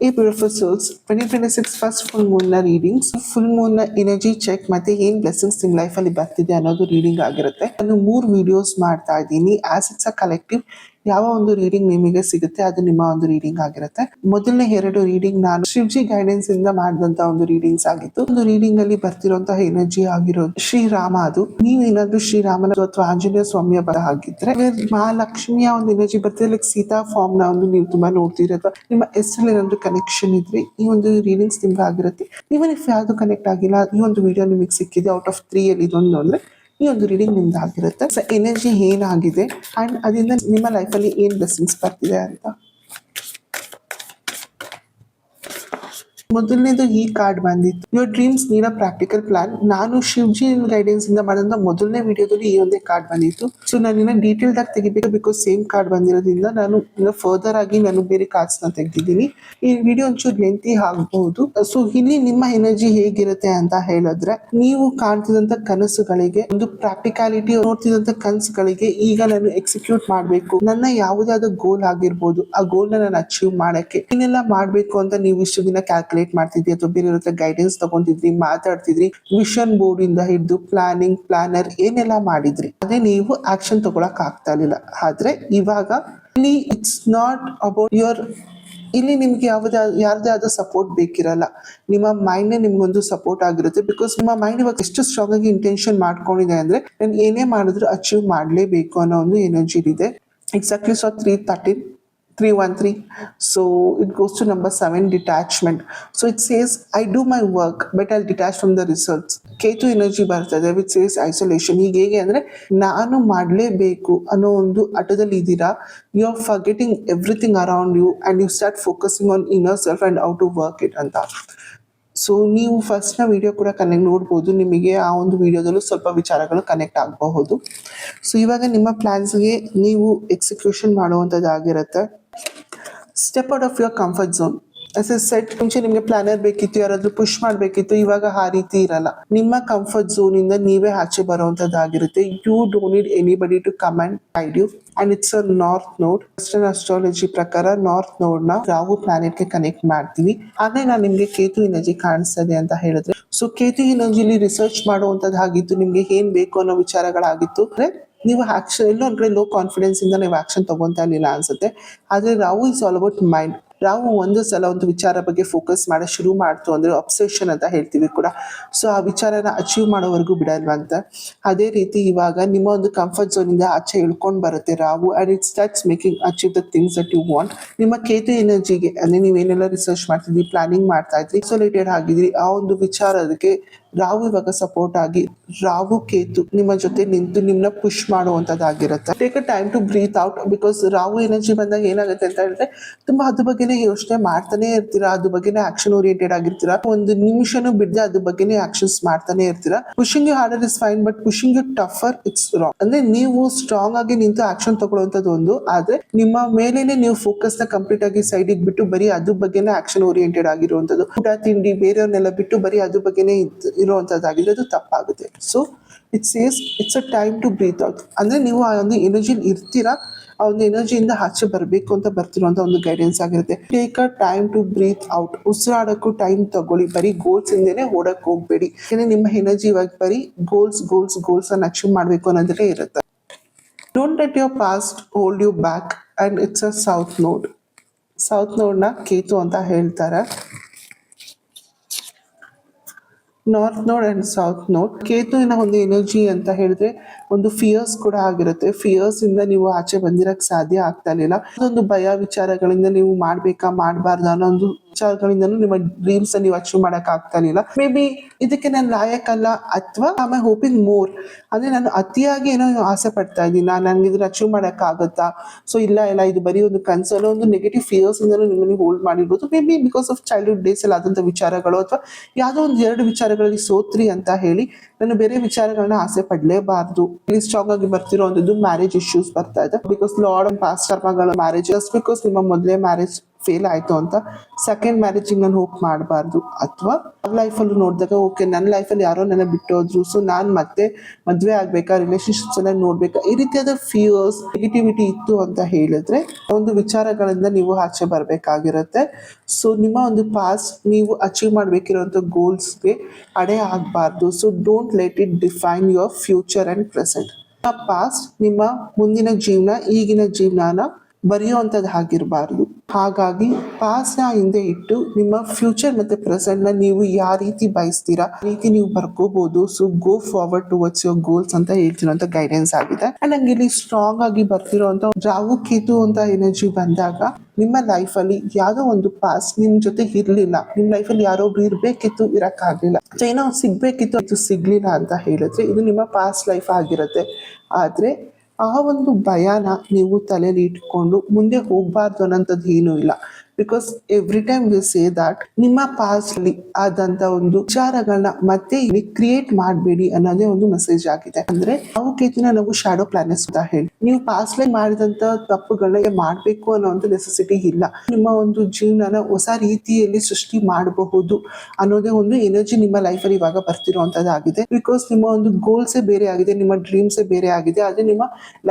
ಈ beautiful souls 2026 first full Moon ನ readings, full Moon ನ ಎನರ್ಜಿ ಚೆಕ್ ಮತ್ತೆ ಏನ್ ಬ್ಲೆಸ್ಸಿಂಗ್ಸ್ ನಿಮ್ ಲೈಫ್ ಅಲ್ಲಿ ಬರ್ತಿದೆ ಅನ್ನೋದು ರೀಡಿಂಗ್ ಆಗಿರುತ್ತೆ. ನಾನು 3 ವಿಡಿಯೋಸ್ ಮಾಡ್ತಾ ಇದ್ದೀನಿ. ಆಸ್ ಇಟ್ಸ್ ಅ ಕಲೆಕ್ಟಿವ್ ಯಾವ ಒಂದು ರೀಡಿಂಗ್ ನಿಮಗೆ ಸಿಗುತ್ತೆ ಅದು ನಿಮ್ಮ ಒಂದು ರೀಡಿಂಗ್ ಆಗಿರುತ್ತೆ. ಮೊದಲನೇ 2 ರೀಡಿಂಗ್ ನಾನು ಶಿವ್ಜಿ ಗೈಡೆನ್ಸ್ ಇಂದ ಮಾಡಿದಂತ ಒಂದು ರೀಡಿಂಗ್ಸ್ ಆಗಿತ್ತು. ಒಂದು ರೀಡಿಂಗ್ ಅಲ್ಲಿ ಬರ್ತಿರುವಂತಹ ಎನರ್ಜಿ ಆಗಿರೋದು ಶ್ರೀರಾಮ. ಅದು ನೀವೇನಾದ್ರೂ ಶ್ರೀರಾಮನ ಅಥವಾ ಆಂಜನೇಯ ಸ್ವಾಮಿಯ ಬರ ಆಗಿದ್ರೆ ಮಹಾಲಕ್ಷ್ಮಿಯ ಒಂದು ಎನರ್ಜಿ ಬರ್ತಿದೆ. ಲೈಕ್ ಸೀತಾ ಫಾರ್ಮ್ ನ ಒಂದು ನೀವು ತುಂಬಾ ನೋಡ್ತೀರ ಅಥವಾ ನಿಮ್ಮ ಹೆಸರಲ್ಲಿ ಏನಾದ್ರು ಕನೆಕ್ಷನ್ ಇದ್ರೆ ಈ ಒಂದು ರೀಡಿಂಗ್ಸ್ ನಿಮ್ಗೆ ಆಗಿರುತ್ತೆ. ಇವನ್ ಇಫ್ ಯಾವ್ದು ಕನೆಕ್ಟ್ ಆಗಿಲ್ಲ, ಈ ಒಂದು ವಿಡಿಯೋ ನಿಮಗೆ ಸಿಕ್ಕಿದೆ ಔಟ್ ಆಫ್ 3 ಅಲ್ಲಿ ಇದೊಂದು ಅಂದ್ರೆ ಈ ಒಂದು ರೀಡಿಂಗ್ ನಿಮ್ದು ಆಗಿರುತ್ತೆ. ಸೊ ಎನರ್ಜಿ ಏನಾಗಿದೆ ಅಂಡ್ ಅದರಿಂದ ನಿಮ್ಮ ಲೈಫ್ ಅಲ್ಲಿ ಏನ್ ಬ್ಲೆಸ್ಸಿಂಗ್ಸ್ ಬರ್ತಿದೆ ಅಂತ. ಮೊದಲನೇದು ಈ ಕಾರ್ಡ್ ಬಂದಿತ್ತು, your dreams need a practical plan. ನಾನು ಶಿವ್ಜಿ ಗೈಡೆನ್ಸ್ ಇಂದ ಮಾಡಿದ ಮೊದಲನೇ ವಿಡಿಯೋದಲ್ಲಿ ಈ ಒಂದೇ ಕಾರ್ಡ್ ಬಂದಿತ್ತು. ಸೊ ನಾನು ಡೀಟೇಲ್ಡ್ ಆಗಿ ತೆಗಿಬೇಕು ಬಿಕಾಸ್ ಸೇಮ್ ಕಾರ್ಡ್ ಬಂದಿರೋದ್ರಿಂದ ನಾನು ಫರ್ದರ್ ಆಗಿ ನಾನು ಬೇರೆ ಕಾರ್ಡ್ಸ್ ನ ತೆಗೆದಿದ್ದೀನಿ. ಈ ವಿಡಿಯೋ ಒಂಚೂರು ಲೆಂತಿ ಆಗಬಹುದು. ಸೊ ಇಲ್ಲಿ ನಿಮ್ಮ ಎನರ್ಜಿ ಹೇಗಿರುತ್ತೆ ಅಂತ ಹೇಳಿದ್ರೆ, ನೀವು ಕಾಣ್ತಿದಂತ ಕನಸುಗಳಿಗೆ ಒಂದು ಪ್ರಾಕ್ಟಿಕಾಲಿಟಿ, ನೋಡ್ತಿದಂತ ಕನಸುಗಳಿಗೆ ಈಗ ನಾನು ಎಕ್ಸಿಕ್ಯೂಟ್ ಮಾಡ್ಬೇಕು, ನನ್ನ ಯಾವುದಾದ ಗೋಲ್ ಆಗಿರ್ಬೋದು, ಆ ಗೋಲ್ ನ ನಾನು ಅಚೀವ್ ಮಾಡಕ್ಕೆ ಏನೆಲ್ಲ ಮಾಡ್ಬೇಕು ಅಂತ ನೀವು ಇಷ್ಟು ದಿನ ಕ್ಯಾಲ್ಕುಲೇಟ್ ಮಾಡ್ತಿದ್ರಿ ಅಥವಾ ಬೇರೆ ಹತ್ರ ಗೈಡೆನ್ಸ್ ತಗೊಂಡಿದ್ರಿ, ಮಾತಾಡ್ತಿದ್ರಿ, ವಿಷನ್ ಬೋರ್ಡ್ ಇಂದ ಹಿಡಿದು ಪ್ಲಾನಿಂಗ್, ಪ್ಲಾನರ್ ಏನೆಲ್ಲ ಮಾಡಿದ್ರಿ ಅದೇ ನೀವು ಆಕ್ಷನ್ ತಗೊಳಕ್ ಆಗ್ತಾ ಇರ್ಲಿಲ್ಲ. ಆದ್ರೆ ಇವಾಗ ಇಲ್ಲಿ ಇಟ್ಸ್ ನಾಟ್ ಅಬೌಟ್ ಯುವರ್, ಇಲ್ಲಿ ನಿಮ್ಗೆ ಯಾರ್ದೇ ಆದ ಸಪೋರ್ಟ್ ಬೇಕಿರಲ್ಲ. ನಿಮ್ಮ ಮೈಂಡ್ ನಿಮ್ಗೊಂದು ಸಪೋರ್ಟ್ ಆಗಿರುತ್ತೆ. ಬಿಕಾಸ್ ನಿಮ್ಮ ಮೈಂಡ್ ಇವಾಗ ಎಷ್ಟು ಸ್ಟ್ರಾಂಗ್ ಆಗಿ ಇಂಟೆನ್ಷನ್ ಮಾಡ್ಕೊಂಡಿದೆ ಅಂದ್ರೆ ನಾನು ಏನೇ ಮಾಡಿದ್ರು ಅಚೀವ್ ಮಾಡ್ಲೇಬೇಕು ಅನ್ನೋ ಒಂದು ಎನರ್ಜಿ ಇದೆ. Exactly so 313. So it goes to number 7, detachment. So it says I do my work but I'll detach from the results. Ketu energy ಬರ್ತದೆ ವಿಚ್ ಸೇಸ್ ಐಸೋಲೇಷನ್. ಈಗ ಹೇಗೆ ಅಂದ್ರೆ ನಾನು ಮಾಡಲೇಬೇಕು ಅನ್ನೋ ಒಂದು ಹಠದಲ್ಲಿ ಇದ್ದೀರಾ. You are forgetting everything around you and you start focusing on inner self and how to work it ಅಂತ. ಸೊ ನೀವು ಫಸ್ಟ್ನ ವಿಡಿಯೋ ಕೂಡ ಕನೆಕ್ಟ್ ನೋಡ್ಬೋದು, ನಿಮಗೆ ಆ ಒಂದು ವಿಡಿಯೋದಲ್ಲೂ ಸ್ವಲ್ಪ ವಿಚಾರಗಳು ಕನೆಕ್ಟ್ ಆಗಬಹುದು. ಸೊ ಇವಾಗ ನಿಮ್ಮ ಪ್ಲಾನ್ಸ್ಗೆ ನೀವು ಎಕ್ಸಿಕ್ಯೂಷನ್ ಮಾಡುವಂಥದ್ದಾಗಿರುತ್ತೆ. Step out of your comfort zone. As a set, ಮುಂಚೆ ನಿಮಗೆ ಪ್ಲಾನರ್ ಬೇಕಿತ್ತು, ಯಾರಾದ್ರೂ ಪುಷ್ ಮಾಡಬೇಕಿತ್ತು, ಇವಾಗ ಆ ರೀತಿ ಇರಲ್ಲ. ನಿಮ್ಮ ಕಂಫರ್ಟ್ ಝೋನ್ ಇಂದ ನೀವೇ ಆಚೆ ಬರುವಂತದ್ದಾಗಿರುತ್ತೆ. You don't need anybody to come and guide you. And it's a north node. Western astrology ಪ್ರಕಾರ ನಾರ್ತ್ ನೋಡ್ ನ ರಾಹು ಪ್ಲಾನೆಟ್ ಗೆ ಕನೆಕ್ಟ್ ಮಾಡ್ತೀವಿ. ಆದ್ರೆ ನಾನು ನಿಮ್ಗೆ ಕೇತು ಎನರ್ಜಿ ಕಾಣಿಸ್ತದೆ ಅಂತ ಹೇಳಿದ್ರೆ, ಸೊ ಕೇತು ಎನರ್ಜಿಲಿ ರಿಸರ್ಚ್ ಮಾಡುವಂತದ್ದಾಗಿತ್ತು. ನಿಮ್ಗೆ ಏನ್ ಬೇಕು ಅನ್ನೋ ವಿಚಾರಗಳಾಗಿತ್ತು. ನೀವು ಆಕ್ಷನ್ ಎಲ್ಲೋ ಒಂದ್ ಕಡೆ ಲೋ ಕಾನ್ಫಿಡೆನ್ಸ್ ಇಂದ ನೀವು ಆಕ್ಷನ್ ತಗೊಂತಾ ಇರ್ಲಿಲ್ಲ ಅನ್ಸುತ್ತೆ. ಆದ್ರೆ Rahu is all about mind. Rahu ಒಂದು ಸಲ ಒಂದು ವಿಚಾರ ಬಗ್ಗೆ ಫೋಕಸ್ ಮಾಡ ಶುರು ಮಾಡ್ತು ಅಂದ್ರೆ ಅಬ್ಸೆಷನ್ ಅಂತ ಹೇಳ್ತೀವಿ ಕೂಡ. ಸೊ ಆ ವಿಚಾರನ ಅಚೀವ್ ಮಾಡೋವರೆಗೂ ಬಿಡಲ್ವಂತ. ಅದೇ ರೀತಿ ಇವಾಗ ನಿಮ್ಮ ಒಂದು ಕಂಫರ್ಟ್ ಝೋನ್ ಇಂದ ಆಚೆ ಇಳ್ಕೊಂಡ್ ಬರುತ್ತೆ Rahu and it starts making achieve the things that you want. ನಿಮ್ಮ ಕೇತು ಎನರ್ಜಿಗೆ ಅಂದ್ರೆ ನೀವೇನೆಲ್ಲ ರಿಸರ್ಚ್ ಮಾಡ್ತಿದ್ರಿ, ಪ್ಲಾನಿಂಗ್ ಮಾಡ್ತಾ ಇದ್ರಿ, ಐಸೋಲೇಟೆಡ್ ಆಗಿದ್ರಿ, ಆ ಒಂದು ವಿಚಾರಕ್ಕೆ ರಾಹು ಇವಾಗ ಸಪೋರ್ಟ್ ಆಗಿ ರಾಹು ಕೇತು ನಿಮ್ಮ ಜೊತೆ ನಿಂತು ನಿಮ್ನ ಪುಷ್ ಮಾಡುವಂತದ್ದಾಗಿರುತ್ತೆ. Take a time to breathe out. Because Rahu energy ಬಂದಾಗ ಏನಾಗುತ್ತೆ ಅಂತ ಹೇಳಿದ್ರೆ ತುಂಬಾ ಅದ್ರ ಬಗ್ಗೆನೇ ಯೋಚನೆ ಮಾಡ್ತಾನೆ ಇರ್ತೀರಾ, ಅದ್ರ ಬಗ್ಗೆನೇ ಆಕ್ಷನ್ ಓರಿಯೆಂಟೆಡ್ ಆಗಿರ್ತೀರಾ. ಒಂದು ನಿಮಿಷನೂ ಬಿಡದೆ ಅದ್ರ ಬಗ್ಗೆನೇ ಆಕ್ಷನ್ಸ್ ಮಾಡ್ತಾನೆ ಇರ್ತೀರಾ. Pushing you harder is fine but pushing you tougher it's wrong. ಅಂದ್ರೆ ನೀವು ಸ್ಟ್ರಾಂಗ್ ಆಗಿ ನಿಂತು ಆಕ್ಷನ್ ತಗೊಳ್ಳುವಂತದ್ದು ಒಂದು, ಆದ್ರೆ ನಿಮ್ಮ ಮೇಲೇನೆ ನೀವು ಫೋಕಸ್ ನ ಕಂಪ್ಲೀಟ್ ಆಗಿ ಸೈಡ್ ಬಿಟ್ಟು ಬರೀ ಅದ್ರ ಬಗ್ಗೆನೇ ಆಕ್ಷನ್ ಓರಿಯೆಂಟೆಡ್ ಆಗಿರುವಂತದ್ದು, ಊಟ ತಿಂಡಿ ಬೇರೆಯವ್ರನ್ನೆಲ್ಲ ಬಿಟ್ಟು ಬರೀ ಅದ್ರ ಬಗ್ಗೆನೇ ಇರುವಂತದ್ದಾಗಿದೆ, ಅದು ತಪ್ಪಾಗುತ್ತೆ. So it's a time to breathe out. ಅಂದ್ರೆ ನೀವು ಆ ಒಂದು ಎನರ್ಜಿ ಇರ್ತೀರಾ, ಆ ಒಂದು ಎನರ್ಜಿಯಿಂದ ಆಚೆ ಬರಬೇಕು ಅಂತ ಬರ್ತಿರುವಂತ ಒಂದು ಗೈಡೆನ್ಸ್ ಆಗಿರುತ್ತೆ. Take a time to breathe out. ಉಸಿರಾಡಕ್ಕೂ ಟೈಮ್ ತಗೊಳ್ಳಿ, ಬರೀ ಗೋಲ್ಸ್ ಇಂದೇನೆ ಓಡಕ್ ಹೋಗ್ಬೇಡಿ. ಯಾಕಂದ್ರೆ ನಿಮ್ಮ ಎನರ್ಜಿ ಇವಾಗ ಬರೀ ಗೋಲ್ಸ್ ಅನ್ನ ಅಚೀವ್ ಮಾಡ್ಬೇಕು ಅನ್ನೋದೇ ಇರುತ್ತೆ. Don't let your past hold you back and it's a south node. South ನೋಡ್ನ ಕೇತು ಅಂತ ಹೇಳ್ತಾರೆ. ನಾರ್ತ್ ನೋಡ್ ಅಂಡ್ ಸೌತ್ ನೋಡ್. ಕೇತುವಿನ ಒಂದು ಎನರ್ಜಿ ಅಂತ ಹೇಳಿದ್ರೆ ಒಂದು ಫಿಯರ್ಸ್ ಕೂಡ ಆಗಿರುತ್ತೆ. ಫಿಯರ್ಸ್ ಇಂದ ನೀವು ಆಚೆ ಬಂದಿರಕ್ ಸಾಧ್ಯ ಆಗ್ತಾ ಇರ್ಲಿಲ್ಲ. ಅದೊಂದು ಭಯ ವಿಚಾರಗಳಿಂದ ನೀವು ಮಾಡ್ಬೇಕಾ ಮಾಡಬಾರ್ದು ಅನ್ನೋ ಒಂದು ವಿಚಾರಗಳಿಂದನೂ ನಿಮ್ಮ ಡ್ರೀಮ್ಸ್ ನೀವು ಅಚೀವ್ ಮಾಡಕ್ ಆಗ್ತಾ ಇರ್ಲಿಲ್ಲ. ಮೇ ಬಿ ಇದಕ್ಕೆ ನಾನು ಲಾಯಕಲ್ಲ ಅಥವಾ ಐ ಆಮ್ ಹೋಪಿಂಗ್ ಮೋರ್, ಅಂದ್ರೆ ನಾನು ಅತಿಯಾಗಿ ಏನೋ ಆಸೆ ಪಡ್ತಾ ಇದ್ದೀನಿ, ನನ್ಗೆ ಇದನ್ನ ಅಚೀವ್ ಮಾಡಕ್ ಆಗುತ್ತಾ, ಸೊ ಇಲ್ಲ ಇದು ಬರೀ ಒಂದು ಕನ್ಸಲ್ಲೋ ಒಂದು ನೆಗೆಟಿವ್ ಫಿಯರ್ಸ್ ಇಂದನೂ ನಿಮ್ಮನ್ನು ಹೋಲ್ಡ್ ಮಾಡಿರ್ಬೋದು. May be because of childhood days ಅಲ್ಲಿ ಆದಂತ ವಿಚಾರಗಳು ಅಥವಾ ಯಾವ್ದೋ ಒಂದು 2 ವಿಚಾರಗಳಲ್ಲಿ ಸೋತ್ರಿ ಅಂತ ಹೇಳಿ ನಾನು ಬೇರೆ ವಿಚಾರಗಳನ್ನ ಆಸೆ ಪಡ್ಲೇಬಾರ್ದು. ಇಲ್ಲಿ ಸ್ಟ್ರಾಂಗ್ ಆಗಿ ಬರ್ತಿರೋದು ಮ್ಯಾರೇಜ್ ಇಶ್ಯೂಸ್ ಬರ್ತಾ ಇದೆ. ಬಿಕಾಸ್ ಲಾರ್ಡ್ ಪಾಸ್ಟ್ ಕರ್ಮಗಳ ಮ್ಯಾರೇಜ್ ಜಸ್ಟ್ ಬಿಕಾಸ್ ನಿಮ್ಮ ಮೊದಲೇ ಮ್ಯಾರೇಜ್ ಫೇಲ್ ಆಯ್ತು ಅಂತ ಸೆಕೆಂಡ್ ಮ್ಯಾರೇಜಿಗೆ ನಾನು ಹೋಪ್ ಮಾಡಬಾರ್ದು. ಅಥವಾ ಲೈಫಲ್ಲೂ ನೋಡಿದಾಗ ಓಕೆ ನನ್ನ ಲೈಫಲ್ಲಿ ಯಾರೋ ನನ್ನ ಬಿಟ್ಟು ಹೋದ್ರು, ಸೊ ನಾನು ಮತ್ತೆ ಮದುವೆ ಆಗ್ಬೇಕಾ, ರಿಲೇಶನ್ಶಿಪ್ಸ್ ಎಲ್ಲ ನೋಡ್ಬೇಕಾ, ಈ ರೀತಿಯಾದ ಫಿಯರ್ಸ್ ನೆಗೆಟಿವಿಟಿ ಇತ್ತು ಅಂತ ಹೇಳಿದ್ರೆ ಒಂದು ವಿಚಾರಗಳಿಂದ ನೀವು ಆಚೆ ಬರಬೇಕಾಗಿರುತ್ತೆ. ಸೊ ನಿಮ್ಮ ಒಂದು ಪಾಸ್ಟ್ ನೀವು ಅಚೀವ್ ಮಾಡಬೇಕಿರುವಂಥ ಗೋಲ್ಸ್ಗೆ ಅಡೆ ಆಗಬಾರ್ದು. So don't let it define your future and present. Past ನಿಮ್ಮ ಮುಂದಿನ ಜೀವನ ಈಗಿನ ಜೀವನನ ಬರೆಯುವಂಥದ್ದು ಆಗಿರಬಾರ್ದು. ಹಾಗಾಗಿ ಪಾಸ್ನ ಹಿಂದೆ ಇಟ್ಟು ನಿಮ್ಮ ಫ್ಯೂಚರ್ ಮತ್ತೆ ಪ್ರೆಸೆಂಟ್ ನ ನೀವು ಯಾವ ರೀತಿ ಬಯಸ್ತೀರಾ ಆ ರೀತಿ ನೀವು ಬರ್ಕೋಬಹುದು. So go forward towards your goals ಅಂತ ಹೇಳ್ತಿರೋಂಥ ಗೈಡೆನ್ಸ್ ಆಗಿದೆ. ಅಂಡ್ ನಂಗೆ ಇಲ್ಲಿ ಸ್ಟ್ರಾಂಗ್ ಆಗಿ ಬರ್ತಿರೋಂಥ ರಾಹು ಕೇತು ಅಂತ ಎನರ್ಜಿ ಬಂದಾಗ ನಿಮ್ಮ ಲೈಫ್ ಅಲ್ಲಿ ಯಾವುದೋ ಒಂದು ಪಾಸ್ ನಿಮ್ ಜೊತೆ ಇರ್ಲಿಲ್ಲ, ನಿಮ್ ಲೈಫ್ ಅಲ್ಲಿ ಯಾರೊಬ್ರು ಇರ್ಬೇಕಿತ್ತು, ಇರಕ್ಕಾಗ್ಲಿಲ್ಲ, ಸೊ ಏನೋ ಸಿಗ್ಬೇಕಿತ್ತು ಅದು ಸಿಗ್ಲಿಲ್ಲ ಅಂತ ಹೇಳಿದ್ರೆ ಇದು ನಿಮ್ಮ ಪಾಸ್ಟ್ ಲೈಫ್ ಆಗಿರುತ್ತೆ. ಆದ್ರೆ ಆ ಒಂದು ಭಯನ ನೀವು ತಲೆಯಲ್ಲಿ ಇಟ್ಕೊಂಡು ಮುಂದೆ ಹೋಗ್ಬಾರ್ದು ಅನ್ನೋಂಥದ್ದು ಏನೂ ಇಲ್ಲ. Because every time we say that ನಿಮ್ಮ ಪಾಸ್ಟ್ ಅಲ್ಲಿ ಆದಂತ ಒಂದು ವಿಚಾರಗಳನ್ನ ಮತ್ತೆ ಇಲ್ಲಿ ಕ್ರಿಯೇಟ್ ಮಾಡಬೇಡಿ ಅನ್ನೋದೇ ಒಂದು ಮೆಸೇಜ್ ಆಗಿದೆ. ಅಂದ್ರೆ ನಾವು ಕೇತಿನ ನಾವು ಶಾಡೋ ಪ್ಲಾನೆಟ್ಸ್ ಅಂತ ಹೇಳಿ ನೀವು ಪಾಸ್ಟ್ ಲೈಫ್ ಮಾಡಿದಂತ ತಪ್ಪುಗಳನ್ನ ಮಾಡ್ಬೇಕು ಅನ್ನೋ ಒಂದು ನೆಸೆಸಿಟಿ ಇಲ್ಲ. ನಿಮ್ಮ ಒಂದು ಜೀವನನ ಹೊಸ ರೀತಿಯಲ್ಲಿ ಸೃಷ್ಟಿ ಮಾಡಬಹುದು ಅನ್ನೋದೇ ಒಂದು ಎನರ್ಜಿ ನಿಮ್ಮ ಲೈಫ್ ಅಲ್ಲಿ ಇವಾಗ ಬರ್ತಿರುವಂತದ್ದಾಗಿದೆ. ಬಿಕಾಸ್ ನಿಮ್ಮ ಒಂದು ಗೋಲ್ಸೇ ಬೇರೆ ಆಗಿದೆ, ನಿಮ್ಮ ಡ್ರೀಮ್ಸೇ ಬೇರೆ ಆಗಿದೆ, ಆದ್ರೆ ನಿಮ್ಮ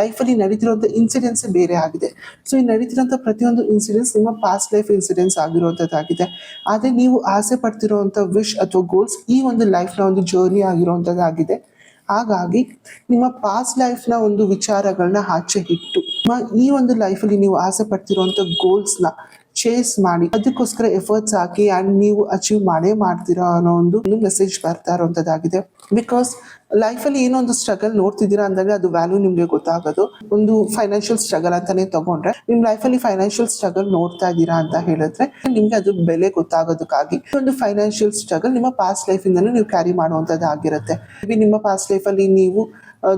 ಲೈಫ್ ಅಲ್ಲಿ ನಡೀತಿರುವಂತ ಇನ್ಸಿಡೆನ್ಸ್ ಬೇರೆ ಆಗಿದೆ. ಸೊ ಈ ನಡೀತಿರುವಂತ ಪ್ರತಿಯೊಂದು ಇನ್ಸಿಡೆನ್ಸ್ ನಿಮ್ಮ ಪಾಸ್ಟ್ ಲೈಫ್ ಇನ್ಸಿಡೆನ್ಸ್ ಆಗಿರುವಂತದ್ದಾಗಿದೆ. ಆದ್ರೆ ನೀವು ಆಸೆ ಪಡ್ತಿರುವಂತ ವಿಶ್ ಅಥವಾ ಗೋಲ್ಸ್ ಈ ಒಂದು ಲೈಫ್ ನ ಒಂದು ಜರ್ನಿ ಆಗಿರುವಂತದ್ದಾಗಿದೆ. ಹಾಗಾಗಿ ನಿಮ್ಮ ಪಾಸ್ಟ್ ಲೈಫ್ ನ ಒಂದು ವಿಚಾರಗಳನ್ನ ಆಚೆ ಇಟ್ಟು ಈ ಒಂದು ಲೈಫ್ ಅಲ್ಲಿ ನೀವು ಆಸೆ ಪಡ್ತಿರುವಂತ ಗೋಲ್ಸ್ ನ ಚೇಸ್ ಮಾಡಿ ಅದಕ್ಕೋಸ್ಕರ ಎಫರ್ಟ್ಸ್ ಹಾಕಿ ಅಂಡ್ ನೀವು ಅಚೀವ್ ಮಾಡೇ ಮಾಡ್ತೀರಾ ಅನ್ನೋ ಒಂದು ಮೆಸೇಜ್ ಬರ್ತಾ ಇರುವಂತದ್ದಾಗಿದೆ. ಬಿಕಾಸ್ ಲೈಫಲ್ಲಿ ಏನೋ ಒಂದು ಸ್ಟ್ರಗಲ್ ನೋಡ್ತಿದ್ದೀರಾ ಅಂದಾಗ ಅದು ವ್ಯಾಲ್ಯೂ ನಿಮ್ಗೆ ಗೊತ್ತಾಗೋದು. ಒಂದು ಫೈನಾನ್ಷಿಯಲ್ ಸ್ಟ್ರಗಲ್ ಅಂತಾನೆ ತಗೊಂಡ್ರೆ ನಿಮ್ ಲೈಫಲ್ಲಿ ಫೈನಾನ್ಷಿಯಲ್ ಸ್ಟ್ರಗಲ್ ನೋಡ್ತಾ ಇದ್ದೀರಾ ಅಂತ ಹೇಳಿದ್ರೆ ನಿಮ್ಗೆ ಅದು ಬೆಲೆ ಗೊತ್ತಾಗೋದಕ್ಕಾಗಿ ಒಂದು ಫೈನಾನ್ಷಿಯಲ್ ಸ್ಟ್ರಗಲ್ ನಿಮ್ಮ ಪಾಸ್ಟ್ ಲೈಫ್ ಇಂದಲೂ ನೀವು ಕ್ಯಾರಿ ಮಾಡುವಂತದ್ದಾಗಿರುತ್ತೆ. ನಿಮ್ಮ ಪಾಸ್ಟ್ ಲೈಫ್ ಅಲ್ಲಿ ನೀವು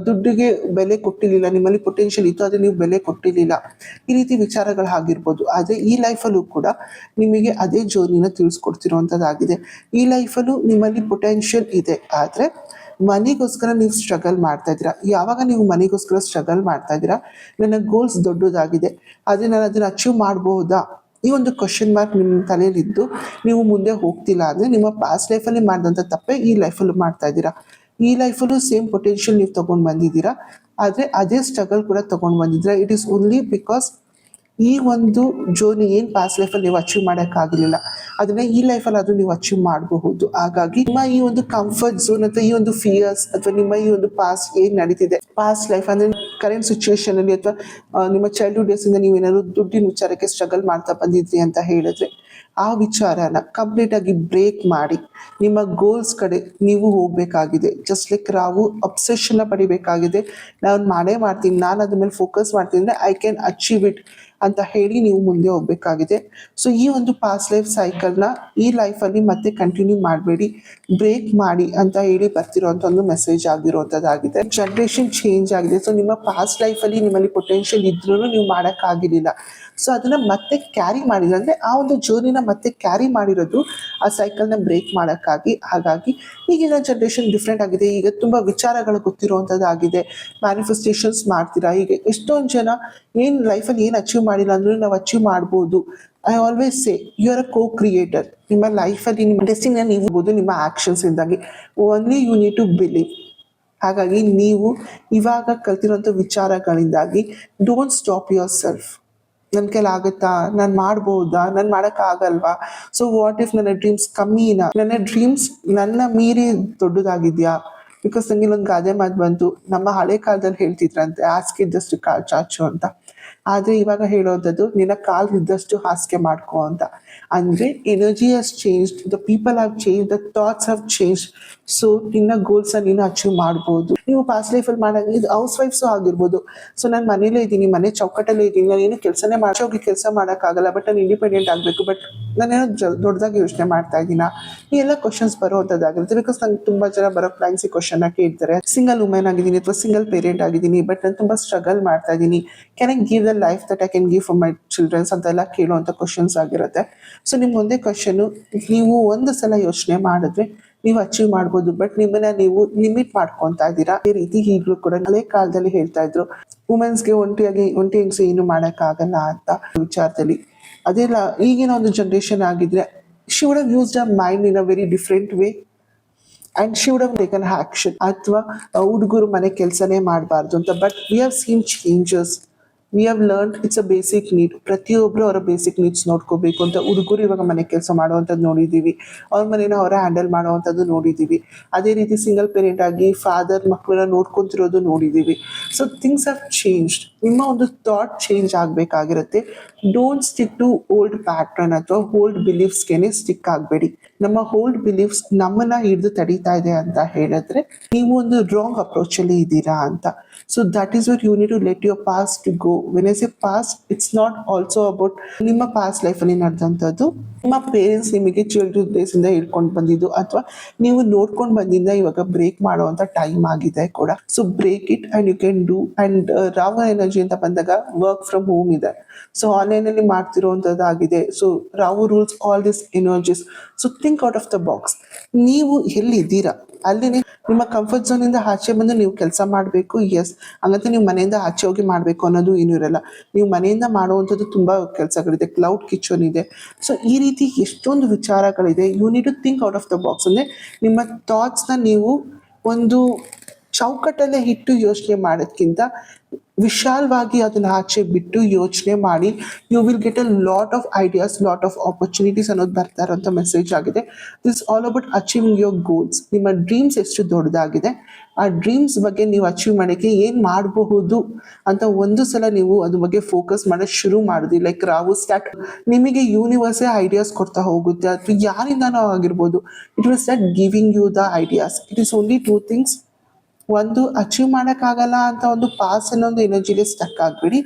ದುಡ್ಡಿಗೆ ಬೆಲೆ ಕೊಟ್ಟಿರ್ಲಿಲ್ಲ, ನಿಮ್ಮಲ್ಲಿ ಪೊಟೆನ್ಷಿಯಲ್ ಇತ್ತು ಆದ್ರೆ ನೀವು ಬೆಲೆ ಕೊಟ್ಟಿರ್ಲಿಲ್ಲ, ಈ ರೀತಿ ವಿಚಾರಗಳು ಆಗಿರ್ಬೋದು. ಆದ್ರೆ ಈ ಲೈಫಲ್ಲೂ ಕೂಡ ನಿಮಗೆ ಅದೇ ಜರ್ನಿನ ತಿಳಿಸ್ಕೊಡ್ತಿರುವಂತದ್ದಾಗಿದೆ. ಈ ಲೈಫಲ್ಲೂ ನಿಮ್ಮಲ್ಲಿ ಪೊಟೆನ್ಷಿಯಲ್ ಇದೆ, ಆದ್ರೆ ಮನಿಗೋಸ್ಕರ ನೀವು ಸ್ಟ್ರಗಲ್ ಮಾಡ್ತಾ ಇದ್ದೀರಾ. ಯಾವಾಗ ನೀವು ಮನಿಗೋಸ್ಕರ ಸ್ಟ್ರಗಲ್ ಮಾಡ್ತಾ ಇದ್ದೀರಾ, ನನ್ನ ಗೋಲ್ಸ್ ದೊಡ್ಡದಾಗಿದೆ ಆದ್ರೆ ನಾನು ಅದನ್ನ ಅಚೀವ್ ಮಾಡಬಹುದಾ, ಈ ಒಂದು ಕ್ವಶನ್ ಮಾರ್ಕ್ ನಿಮ್ಮ ತಲೆಯಲ್ಲಿದ್ದು ನೀವು ಮುಂದೆ ಹೋಗ್ತಿಲ್ಲ ಅಂದ್ರೆ ನಿಮ್ಮ ಪಾಸ್ಟ್ ಲೈಫಲ್ಲಿ ಮಾಡಿದಂಥ ತಪ್ಪೇ ಈ ಲೈಫಲ್ಲೂ ಮಾಡ್ತಾ ಇದ್ದೀರಾ. ಈ ಲೈಫಲ್ಲೂ ಸೇಮ್ ಪೊಟೆನ್ಷಿಯಲ್ ನೀವು ತಗೊಂಡು ಬಂದಿದ್ದೀರಾ, ಆದ್ರೆ ಅದೇ ಸ್ಟ್ರಗಲ್ ಕೂಡ ತಗೊಂಡು ಬಂದಿದ್ದೀರಾ. ಇಟ್ ಈಸ್ ಓನ್ಲಿ ಬಿಕಾಸ್ ಈ ಒಂದು ಜರ್ನಿ ಏನ್ ಪಾಸ್ಟ್ ಲೈಫಲ್ಲಿ ನೀವು ಅಚೀವ್ ಮಾಡೋಕ್ಕಾಗಲಿಲ್ಲ ಅದನ್ನ ಈ ಲೈಫಲ್ಲಿ ಅದು ನೀವು ಅಚೀವ್ ಮಾಡಬಹುದು. ಹಾಗಾಗಿ ನಿಮ್ಮ ಈ ಒಂದು ಕಂಫರ್ಟ್ ಝೋನ್ ಅಥವಾ ಈ ಒಂದು ಫಿಯರ್ಸ್ ಅಥವಾ ನಿಮ್ಮ ಈ ಒಂದು ಪಾಸ್ಟ್ ಏನ್ ನಡೀತಿದೆ ಪಾಸ್ಟ್ ಲೈಫ್ ಅಂದ್ರೆ ಕರೆಂಟ್ ಸಿಚುವೇಶನ್ ಅಲ್ಲಿ ಅಥವಾ ನಿಮ್ಮ ಚೈಲ್ಡ್ಹುಡ್ ಡೇಸ್ ಇಂದ ನೀವೇನಾದ್ರು ದುಡ್ಡಿನ ವಿಚಾರಕ್ಕೆ ಸ್ಟ್ರಗಲ್ ಮಾಡ್ತಾ ಬಂದಿದ್ರಿ ಅಂತ ಹೇಳಿದ್ರೆ ಆ ವಿಚಾರನ ಕಂಪ್ಲೀಟ್ ಆಗಿ ಬ್ರೇಕ್ ಮಾಡಿ ನಿಮ್ಮ ಗೋಲ್ಸ್ ಕಡೆ ನೀವು ಹೋಗ್ಬೇಕಾಗಿದೆ. ಜಸ್ಟ್ ಲೈಕ್ ರಾವು ಅಬ್ಸೆಷನ್ ಪಡಿಬೇಕಾಗಿದೆ. ನಾನು ಮಾಡೇ ಮಾಡ್ತೀನಿ, ನಾನು ಅದ್ರ ಮೇಲೆ ಫೋಕಸ್ ಮಾಡ್ತೀನಿ ಅಂದ್ರೆ ಐ ಕ್ಯಾನ್ ಅಚೀವ್ ಇಟ್ ಅಂತ ಹೇಳಿ ನೀವು ಮುಂದೆ ಹೋಗ್ಬೇಕಾಗಿದೆ. ಸೊ ಈ ಒಂದು ಪಾಸ್ಟ್ ಲೈಫ್ ಸೈಕಲ್ನ ಈ ಲೈಫಲ್ಲಿ ಮತ್ತೆ ಕಂಟಿನ್ಯೂ ಮಾಡಬೇಡಿ, ಬ್ರೇಕ್ ಮಾಡಿ ಅಂತ ಹೇಳಿ ಬರ್ತಿರೋಂಥ ಒಂದು ಮೆಸೇಜ್ ಆಗಿರುವಂಥದ್ದಾಗಿದೆ. ಜನ್ರೇಷನ್ ಚೇಂಜ್ ಆಗಿದೆ. ಸೊ ನಿಮ್ಮ ಪಾಸ್ಟ್ ಲೈಫಲ್ಲಿ ನಿಮ್ಮಲ್ಲಿ ಪೊಟೆನ್ಷಿಯಲ್ ಇದ್ರೂ ನೀವು ಮಾಡೋಕ್ಕಾಗಿರಲಿಲ್ಲ. ಸೊ ಅದನ್ನ ಮತ್ತೆ ಕ್ಯಾರಿ ಮಾಡಿದ್ರೆ ಅಂದ್ರೆ ಆ ಒಂದು ಜರ್ನಿನ ಮತ್ತೆ ಕ್ಯಾರಿ ಮಾಡಿರೋದು ಆ ಸೈಕಲ್ನ ಬ್ರೇಕ್ ಮಾಡೋಕ್ಕಾಗಿ. ಹಾಗಾಗಿ ಈಗಿನ ಜನ್ರೇಷನ್ ಡಿಫ್ರೆಂಟ್ ಆಗಿದೆ. ಈಗ ತುಂಬಾ ವಿಚಾರಗಳು ಗೊತ್ತಿರುವಂಥದ್ದಾಗಿದೆ, ಮ್ಯಾನಿಫೆಸ್ಟೇಷನ್ಸ್ ಮಾಡ್ತೀರಾ. ಈಗ ಎಷ್ಟೊಂದು ಜನ ಏನ್ ಲೈಫಲ್ಲಿ ಏನು ಅಚೀವ್ ಮಾಡಿಲ್ಲ ಅಂದ್ರೂ ನಾವು ಅಚೀವ್ ಮಾಡ್ಬೋದು. I always say you are a co creator. ನಿಮ್ಮ ಲೈಫಲ್ಲಿ ನಿಮ್ಮ ಡೆಸ್ಟಿನಿನ ನೀವು ಇರ್ಬೋದು ನಿಮ್ಮ ಆಕ್ಷನ್ಸ್ ಇಂದಾಗಿ. Only you need to believe. ಹಾಗಾಗಿ ನೀವು ಇವಾಗ ಕಲ್ತಿರೋಂಥ ವಿಚಾರಗಳಿಂದಾಗಿ ಡೋಂಟ್ ಸ್ಟಾಪ್ ಯುವರ್ ಸೆಲ್ಫ್. ನನ್ನ ಕೈಲಿ ಆಗುತ್ತಾ, ನಾನು ಮಾಡ್ಬೋದಾ, ನಾನು ಮಾಡೋಕ್ಕಾಗಲ್ವಾ, ಸೊ ವಾಟ್ ಇಫ್ ನನ್ನ ಡ್ರೀಮ್ಸ್ ಕಮ್ಮಿನಾ, ನನ್ನ ಡ್ರೀಮ್ಸ್ ನನ್ನ ಮೀರಿ ದೊಡ್ಡದಾಗಿದ್ಯಾ. ಬಿಕಾಸ್ ನಂಗೆ ಇಲ್ಲೊಂದು ಗಾದೆ ಮಾತು ಬಂತು, ನಮ್ಮ ಹಳೆ ಕಾಲದಲ್ಲಿ ಹೇಳ್ತಿದ್ರಂತೆ ಹಾಸಿಗೆ ಇದ್ದಷ್ಟು ಕಾಲು ಚಾಚು ಅಂತ. ಆದ್ರೆ ಇವಾಗ ಹೇಳೋದದು ನಿನ್ನ ಕಾಲು ಇದ್ದಷ್ಟು ಹಾಸಿಗೆ ಮಾಡ್ಕೋ ಅಂತ. ಅಂದ್ರೆ energy has change, the people have change, the thoughts have change. So ನಿನ್ನ ಗೋಲ್ಸ್ ನೀನು ಅಚೀವ್ ಮಾಡ್ಬೋದು. ನೀವು ಪಾಸ್ಟ್ ಲೈಫಲ್ಲಿ ಮಾಡಂಗೆ ಇದು ಹೌಸ್ ವೈಫ್ಸು ಆಗಿರ್ಬೋದು. ಸೊ ನಾನು ಮನೇಲೇ ಇದ್ದೀನಿ, ಮನೆ ಚೌಕಟ್ಟಲ್ಲೇ ಇದ್ದೀನಿ, ನಾನು ಏನು ಕೆಲಸನೇ ಹೋಗಿ ಕೆಲಸ ಮಾಡೋಕ್ಕಾಗಲ್ಲ, ಬಟ್ ನಾನು ಇಂಡಿಪೆಂಡೆಂಟ್ ಆಗಬೇಕು, ಬಟ್ ನಾನೇನೋ ದೊಡ್ಡದಾಗಿ ಯೋಚನೆ ಮಾಡ್ತಾ ಇದ್ದೀನ, ಈ ಎಲ್ಲ ಕ್ವಶನ್ಸ್ ಬರೋವಂಥದ್ದಾಗಿರುತ್ತೆ. ಬಿಕಾಸ್ ನಂಗೆ ತುಂಬ ಜನ ಬರೋ ಕ್ಲೈಂಟ್ಸ್ ಈ ಕ್ವಶನ್ ಕೇಳ್ತಾರೆ. ಸಿಂಗಲ್ ವುಮೆನ್ ಆಗಿದ್ದೀನಿ ಅಥವಾ ಸಿಂಗಲ್ ಪೇರೆಂಟ್ ಆಗಿದ್ದೀನಿ, ಬಟ್ ನಾನು ತುಂಬ ಸ್ಟ್ರಗಲ್ ಮಾಡ್ತಾ ಇದ್ದೀನಿ, can I give the life that I can give for my childrens ಅಂತೆಲ್ಲ ಕೇಳುವಂಥ ಕ್ವಶನ್ಸ್ ಆಗಿರುತ್ತೆ. ಸೊ ನಿಮ್ಗೆ ಒಂದೇ ಕ್ವಶನು, ನೀವು ಒಂದು ಸಲ ಯೋಚನೆ ಮಾಡಿದ್ರೆ ನೀವು ಅಚೀವ್ ಮಾಡ್ಬೋದು, ಬಟ್ ನಿಮ್ಮನ್ನ ನೀವು ಲಿಮಿಟ್ ಮಾಡ್ಕೊತಾ ಇದ್ದೀರಾ. ಈ ರೀತಿ ಈಗಲೂ ಕೂಡ ಹಳೆ ಕಾಲದಲ್ಲಿ ಹೇಳ್ತಾ ಇದ್ರು ವುಮೆನ್ಸ್ಗೆ ಒಂಟಿ ಹೆಂಗಸು ಏನು ಮಾಡೋಕ್ಕಾಗಲ್ಲ ಅಂತ ವಿಚಾರದಲ್ಲಿ. ಅದೆಲ್ಲ ಈಗಿನ ಒಂದು ಜನ್ರೇಷನ್ ಆಗಿದ್ರೆ she would have used a mind in a very different way and she would have taken action. ಅಥವಾ ಹುಡುಗರು ಮನೆ ಕೆಲಸನೇ ಮಾಡಬಾರ್ದು ಅಂತ. But we have seen changes. We have learn it's a basic need. ಪ್ರತಿಯೊಬ್ರು ಅವರ ಬೇಸಿಕ್ ನೀಡ್ಸ್ ನೋಡ್ಕೋಬೇಕು ಅಂತ ಹುಡುಗರು ಇವಾಗ ಮನೆ ಕೆಲಸ ಮಾಡುವಂಥದ್ದು ನೋಡಿದ್ದೀವಿ. ಅವ್ರ ಮನೇನ ಅವರ ಹ್ಯಾಂಡಲ್ ಮಾಡುವಂಥದ್ದು ನೋಡಿದ್ದೀವಿ. ಅದೇ ರೀತಿ ಸಿಂಗಲ್ ಪೇರೆಂಟ್ ಆಗಿ ಫಾದರ್ ಮಕ್ಕಳನ್ನ ನೋಡ್ಕೊಂತಿರೋದು ನೋಡಿದ್ದೀವಿ. So things have changed. ನಿಮ್ಮ ಒಂದು ಥಾಟ್ ಚೇಂಜ್ ಆಗಬೇಕಾಗಿರುತ್ತೆ. Don't stick to old pattern ಅಥವಾ ಓಲ್ಡ್ ಬಿಲೀಫ್ಸ್ಗೆನೆ ಸ್ಟಿಕ್ ಆಗಬೇಡಿ. ನಮ್ಮ ಓಲ್ಡ್ ಬಿಲೀಫ್ಸ್ ನಮ್ಮನ್ನ ಹಿಡಿದು ತಡೀತಾ ಇದೆ ಅಂತ ಹೇಳಿದ್ರೆ ನೀವು ಒಂದು ರಾಂಗ್ ಅಪ್ರೋಚ್ ಅಲ್ಲಿ ಇದ್ದೀರಾ ಅಂತ. So that is what you need to let your past go. When I say past, it's not also about ನಿಮ್ಮ ಪಾಸ್ಟ್ ಲೈಫಲ್ಲಿ ನಡೆದಂಥದ್ದು, ನಿಮ್ಮ ಪೇರೆಂಟ್ಸ್ ನಿಮಗೆ ಚಿಲ್ಡ್ರನ್ ಡೇಸ್ ಇಂದ ಹೇಳ್ಕೊಂಡು ಬಂದಿದ್ದು ಅಥವಾ ನೀವು ನೋಡ್ಕೊಂಡು ಬಂದಿಂದ ಇವಾಗ ಬ್ರೇಕ್ ಮಾಡುವಂತ ಟೈಮ್ ಆಗಿದೆ ಕೂಡ. So break it and you can do. And Rahu energy ಅಂತ ಬಂದಾಗ ವರ್ಕ್ ಫ್ರಮ್ ಹೋಮ್ ಇದೆ. ಸೊ ಆನ್ಲೈನ್ ಅಲ್ಲಿ ಮಾಡ್ತಿರುವಂತದ್ದಾಗಿದೆ. So Rahu rules all this energies. So think out of the box. ನೀವು ಎಲ್ಲಿದ್ದೀರಾ ಅಲ್ಲಿನೇ ನಿಮ್ಮ ಕಂಫರ್ಟ್ ಝೋನ್ ಇಂದ ಆಚೆ ಬಂದು ನೀವು ಕೆಲಸ ಮಾಡಬೇಕು. ಎಸ್, ಹಂಗಂತ ನೀವು ಮನೆಯಿಂದ ಆಚೆ ಹೋಗಿ ಮಾಡಬೇಕು ಅನ್ನೋದು ಏನೂ ಇರಲ್ಲ. ನೀವು ಮನೆಯಿಂದ ಮಾಡುವಂಥದ್ದು ತುಂಬಾ ಕೆಲಸಗಳಿದೆ. ಕ್ಲೌಡ್ ಕಿಚನ್ ಇದೆ. ಸೊ ಈ ರೀತಿ ಎಷ್ಟೊಂದು ವಿಚಾರಗಳಿದೆ. You need to think out of the box. ಅಂದ್ರೆ ನಿಮ್ಮ ಥಾಟ್ಸ್ನ ನೀವು ಒಂದು ಚೌಕಟ್ಟಲ್ಲೇ ಇಟ್ಟು ಯೋಚನೆ ಮಾಡೋದ್ಕಿಂತ ವಿಶಾಲವಾಗಿ ಅದನ್ನ ಆಚೆ ಬಿಟ್ಟು ಯೋಚನೆ ಮಾಡಿ. You will get a lot of ideas, lot of opportunities ಅನ್ನೋದು ಬರ್ತಾ ಇರೋಂಥ ಮೆಸೇಜ್ ಆಗಿದೆ. This all about achieving your goals. ನಿಮ್ಮ ಡ್ರೀಮ್ಸ್ ಎಷ್ಟು ದೊಡ್ಡದಾಗಿದೆ, ಆ ಡ್ರೀಮ್ಸ್ ಬಗ್ಗೆ ನೀವು ಅಚೀವ್ ಮಾಡೋಕ್ಕೆ ಏನು ಮಾಡಬಹುದು ಅಂತ ಒಂದು ಸಲ ನೀವು ಅದ್ರ ಬಗ್ಗೆ ಫೋಕಸ್ ಮಾಡೋದು ಶುರು ಮಾಡಿದ್ರಿ. ಲೈಕ್ ರಾವು ಸ್ಟಾರ್ಟ್ ನಿಮಗೆ ಯೂನಿವರ್ಸೇ ಐಡಿಯಾಸ್ ಕೊಡ್ತಾ ಹೋಗುತ್ತೆ. ಅಥವಾ ಯಾರಿಂದನೋ ಆಗಿರ್ಬೋದು, it will start giving you the ideas. It is only two things. ಒಂದು, ಅಚೀವ್ ಮಾಡೋಕ್ಕಾಗಲ್ಲ ಅಂತ ಒಂದು ಪಾಸ್ ಅನ್ನೋ ಎನರ್ಜಿಲಿ ಸ್ಟಕ್ ಆಗ್ಬಿಡಿ.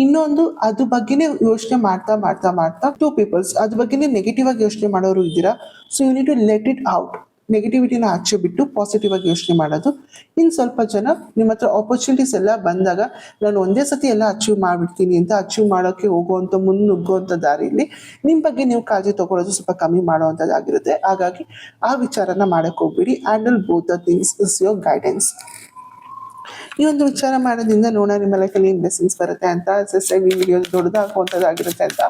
ಇನ್ನೊಂದು, ಅದ್ರ ಬಗ್ಗೆನೇ ಯೋಚನೆ ಮಾಡ್ತಾ ಮಾಡ್ತಾ ಮಾಡ್ತಾ ಟೂ ಪೀಪಲ್ಸ್ ಅದ್ರ ಬಗ್ಗೆನೇ ನೆಗೆಟಿವ್ ಆಗಿ ಯೋಚನೆ ಮಾಡೋರು ಇದ್ದೀರಾ. So you need to let it out. ನೆಗೆಟಿವಿಟಿನ ಆಚೆ ಬಿಟ್ಟು ಪಾಸಿಟಿವ್ ಆಗಿ ಯೋಚನೆ ಮಾಡೋದು. ಇನ್ನು ಸ್ವಲ್ಪ ಜನ ನಿಮ್ಮ ಹತ್ರ ಆಪರ್ಚುನಿಟೀಸ್ ಎಲ್ಲ ಬಂದಾಗ ನಾನು ಒಂದೇ ಸತಿ ಎಲ್ಲ ಅಚೀವ್ ಮಾಡಿಬಿಡ್ತೀನಿ ಅಂತ ಅಚೀವ್ ಮಾಡೋಕ್ಕೆ ಹೋಗುವಂಥ ಮುನ್ನುಗ್ಗುವಂಥ ದಾರಿಯಲ್ಲಿ ನಿಮ್ಮ ಬಗ್ಗೆ ನೀವು ಕಾಳಜಿ ತಗೊಳ್ಳೋದು ಸ್ವಲ್ಪ ಕಮ್ಮಿ ಮಾಡುವಂಥದ್ದಾಗಿರುತ್ತೆ. ಹಾಗಾಗಿ ಆ ವಿಚಾರನ ಮಾಡಕ್ಕೆ ಹೋಗ್ಬಿಡಿ. Handle both the things is your guidance. ಈ ಒಂದು ವಿಚಾರ ಮಾಡೋದ್ರಿಂದ ನೋಡೋಣ ನಿಮ್ಮ ಲೈಫಲ್ಲಿ ಏನು ಬ್ಲೆಸ್ಸಿಂಗ್ಸ್ ಬರುತ್ತೆ ಅಂತ. ಈ ವಿಡಿಯೋ ದೊಡ್ಡದಾಗುವಂಥದ್ದಾಗಿರುತ್ತೆ ಅಂತ.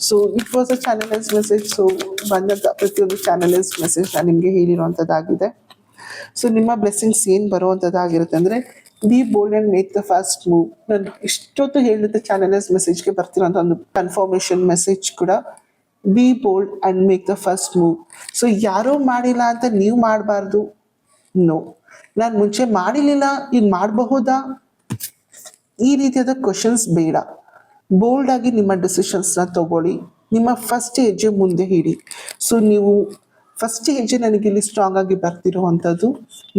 So it was a channelise message. So ಬಂದಂಥ ಪ್ರತಿಯೊಂದು ಚಾನಲೈಸ್ ಮೆಸೇಜ್ ನಾನು ನಿಮಗೆ ಹೇಳಿರುವಂಥದ್ದಾಗಿದೆ. ಸೊ ನಿಮ್ಮ ಬ್ಲೆಸ್ಸಿಂಗ್ಸ್ ಏನು ಬರುವಂಥದ್ದಾಗಿರುತ್ತೆ ಅಂದರೆ, B bold and make the first move. ನಾನು ಇಷ್ಟೊತ್ತು ಹೇಳಿದ ಚಾನಲೈಸ್ ಮೆಸೇಜ್ಗೆ ಬರ್ತಿರೋಂಥ ಒಂದು ಕನ್ಫರ್ಮೇಷನ್ ಮೆಸೇಜ್ ಕೂಡ, B bold and make the first move. So ಯಾರೋ ಮಾಡಿಲ್ಲ ಅಂತ ನೀವು ಮಾಡಬಾರ್ದು. ನೋ, ನಾನು ಮುಂಚೆ ಮಾಡಿರಲಿಲ್ಲ, ಈಗ ಮಾಡಬಹುದಾ, ಈ ರೀತಿಯಾದ ಕ್ವಶನ್ಸ್ ಬೇಡ. ಬೋಲ್ಡ್ ಆಗಿ ನಿಮ್ಮ ಡಿಸಿಷನ್ಸ್ನ ತಗೊಳ್ಳಿ. ನಿಮ್ಮ ಫಸ್ಟ್ ಹೆಜ್ಜೆ ಮುಂದೆ ಇಡಿ. ಸೊ ನೀವು ಫಸ್ಟ್ ಹೆಜ್ಜೆ ನನಗೆ ಇಲ್ಲಿ ಸ್ಟ್ರಾಂಗ್ ಆಗಿ ಬರ್ತಿರುವಂಥದ್ದು,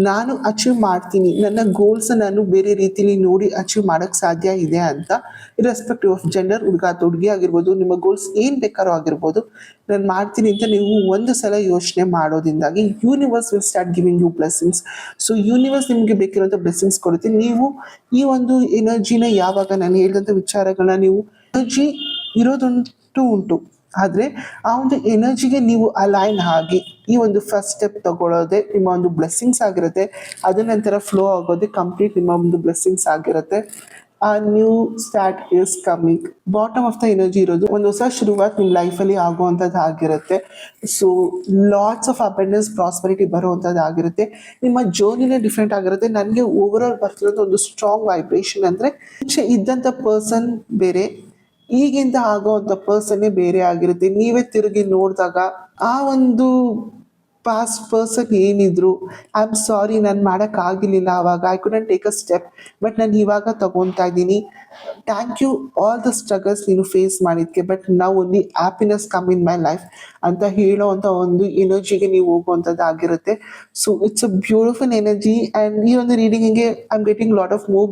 ನಾನು ಅಚೀವ್ ಮಾಡ್ತೀನಿ, ನನ್ನ ಗೋಲ್ಸ್ ನಾನು ಬೇರೆ ರೀತಿಲಿ ನೋಡಿ ಅಚೀವ್ ಮಾಡೋಕ್ಕೆ ಸಾಧ್ಯ ಇದೆ ಅಂತ. ಇರ್ರೆಸ್ಪೆಕ್ಟಿವ್ ಆಫ್ ಜೆಂಡರ್, ಹುಡುಗ ಅಥವಾ ಹುಡುಗಿ ಆಗಿರ್ಬೋದು, ನಿಮ್ಮ ಗೋಲ್ಸ್ ಏನು ಬೇಕಾದ್ರೂ ಆಗಿರ್ಬೋದು, ನಾನು ಮಾಡ್ತೀನಿ ಅಂತ ನೀವು ಒಂದು ಸಲ ಯೋಚನೆ ಮಾಡೋದ್ರಿಂದಾಗಿ universe will start giving you blessings. So universe ನಿಮಗೆ ಬೇಕಿರೋಂಥ ಬ್ಲೆಸ್ಸಿಂಗ್ಸ್ ಕೊಡುತ್ತೆ. ನೀವು ಈ ಒಂದು ಎನರ್ಜಿನ ಯಾವಾಗ ನಾನು ಹೇಳಿದಂಥ ವಿಚಾರಗಳನ್ನ ನೀವು ಎನರ್ಜಿ ಇರೋದುಂಟು ಉಂಟು, ಆದರೆ ಆ ಒಂದು ಎನರ್ಜಿಗೆ ನೀವು ಅಲೈನ್ ಆಗಿ ಈ ಒಂದು ಫಸ್ಟ್ ಸ್ಟೆಪ್ ತಗೊಳ್ಳೋದೆ ನಿಮ್ಮ ಒಂದು ಬ್ಲೆಸ್ಸಿಂಗ್ಸ್ ಆಗಿರುತ್ತೆ. ಅದ ನಂತರ ಫ್ಲೋ ಆಗೋದೆ ಕಂಪ್ಲೀಟ್ ನಿಮ್ಮ ಒಂದು ಬ್ಲೆಸ್ಸಿಂಗ್ಸ್ ಆಗಿರುತ್ತೆ. ಆ new start is coming. Bottom of the energy ಇರೋದು ಒಂದು ಹೊಸ ಶುರುವಾತ್ ನಿಮ್ಮ ಲೈಫಲ್ಲಿ ಆಗುವಂಥದ್ದು ಆಗಿರುತ್ತೆ. So lots of abundance, prosperity ಬರುವಂಥದ್ದು ಆಗಿರುತ್ತೆ. ನಿಮ್ಮ ಜರ್ನಿನೇ ಡಿಫ್ರೆಂಟ್ ಆಗಿರುತ್ತೆ. ನನಗೆ ಓವರ್ ಆಲ್ ಬರ್ತಿರೋದು ಒಂದು ಸ್ಟ್ರಾಂಗ್ ವೈಬ್ರೇಷನ್. ಅಂದರೆ ಮುಂಚೆ ಇದ್ದಂಥ ಪರ್ಸನ್ ಬೇರೆ, ಈಗಿಂದ ಆಗೋವಂಥ ಪರ್ಸನ್ನೇ ಬೇರೆ ಆಗಿರುತ್ತೆ. ನೀವೇ ತಿರುಗಿ ನೋಡಿದಾಗ ಆ ಒಂದು ಪಾಸ್ಟ್ ಪರ್ಸನ್ ಏನಿದ್ರು, ಐ ಆಮ್ ಸಾರಿ, ನಾನು ಮಾಡೋಕ್ಕಾಗಿರಲಿಲ್ಲ ಆವಾಗ, I couldn't take a step, but ನಾನು ಇವಾಗ ತಗೊತಾ ಇದ್ದೀನಿ, thank you all the struggles ನೀನು ಫೇಸ್ ಮಾಡಿದ್ಕೆ, ಬಟ್ ನಾವು only happiness come in my life ಅಂತ ಹೇಳೋ ಅಂಥ ಒಂದು ಎನರ್ಜಿಗೆ ನೀವು ಹೋಗುವಂಥದ್ದು ಆಗಿರುತ್ತೆ. So it's a beautiful energy. And ಈ ಒಂದು ರೀಡಿಂಗಿಗೆ I am getting lot of more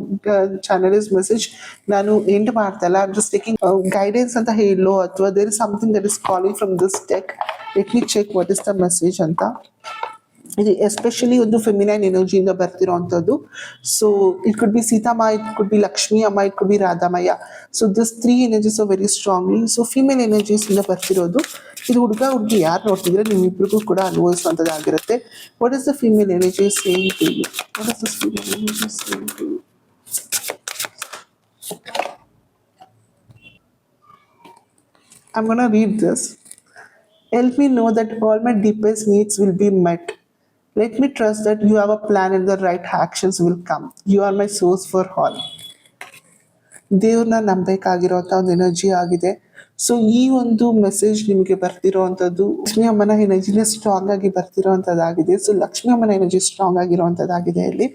channels message. ನಾನು ಎಂಡ್ ಮಾಡ್ತಾ ಇಲ್ಲ, I am just taking guidance ಅಂತ ಹೇಳೋ, ಅಥವಾ there is something that is calling from this deck. Let me check what is the message ಅಂತ. ಇದು ಎಸ್ಪೆಷಲಿ ಒಂದು feminine ಎನರ್ಜಿಯಿಂದ ಬರ್ತಿರೋ ಅಂಥದ್ದು. So it could be Sitamma, it could be Lakshmi ಅಮ್ಮ, it could be Radhamayya. So this three energies are very strongly. So female energies ಇಂದ ಬರ್ತಿರೋದು. ಇದು ಹುಡುಗ ಹುಡುಗಿ ಯಾರು ನೋಡ್ತಿದ್ರೆ ನಿಮ್ಮಿಬ್ಬರಿಗೂ ಕೂಡ ಅನುಭವಿಸುವಂಥದ್ದಾಗಿರುತ್ತೆ. What is the female energy same to you? What is the female energy same to you? I'm gonna read this. Help me know that all my deepest needs will be met. Let me trust that you have a plan and the right actions will come. You are my source for all. ದೇವ್ರನ್ನ ನಂಬೇಕಾಗಿರೋಂಥ ಒಂದು energy ಆಗಿದೆ. So ಈ ಒಂದು message ನಿಮಗೆ ಬರ್ತಿರೋವಂಥದ್ದು ಲಕ್ಷ್ಮಿ ಅಮ್ಮನ ಎನರ್ಜಿನೇ strong ಆಗಿ ಬರ್ತಿರೋವಂಥದ್ದಾಗಿದೆ. So Lakshmi ಅಮ್ಮನ energy strong ಆಗಿರೋವಂಥದ್ದಾಗಿದೆ ಇಲ್ಲಿ.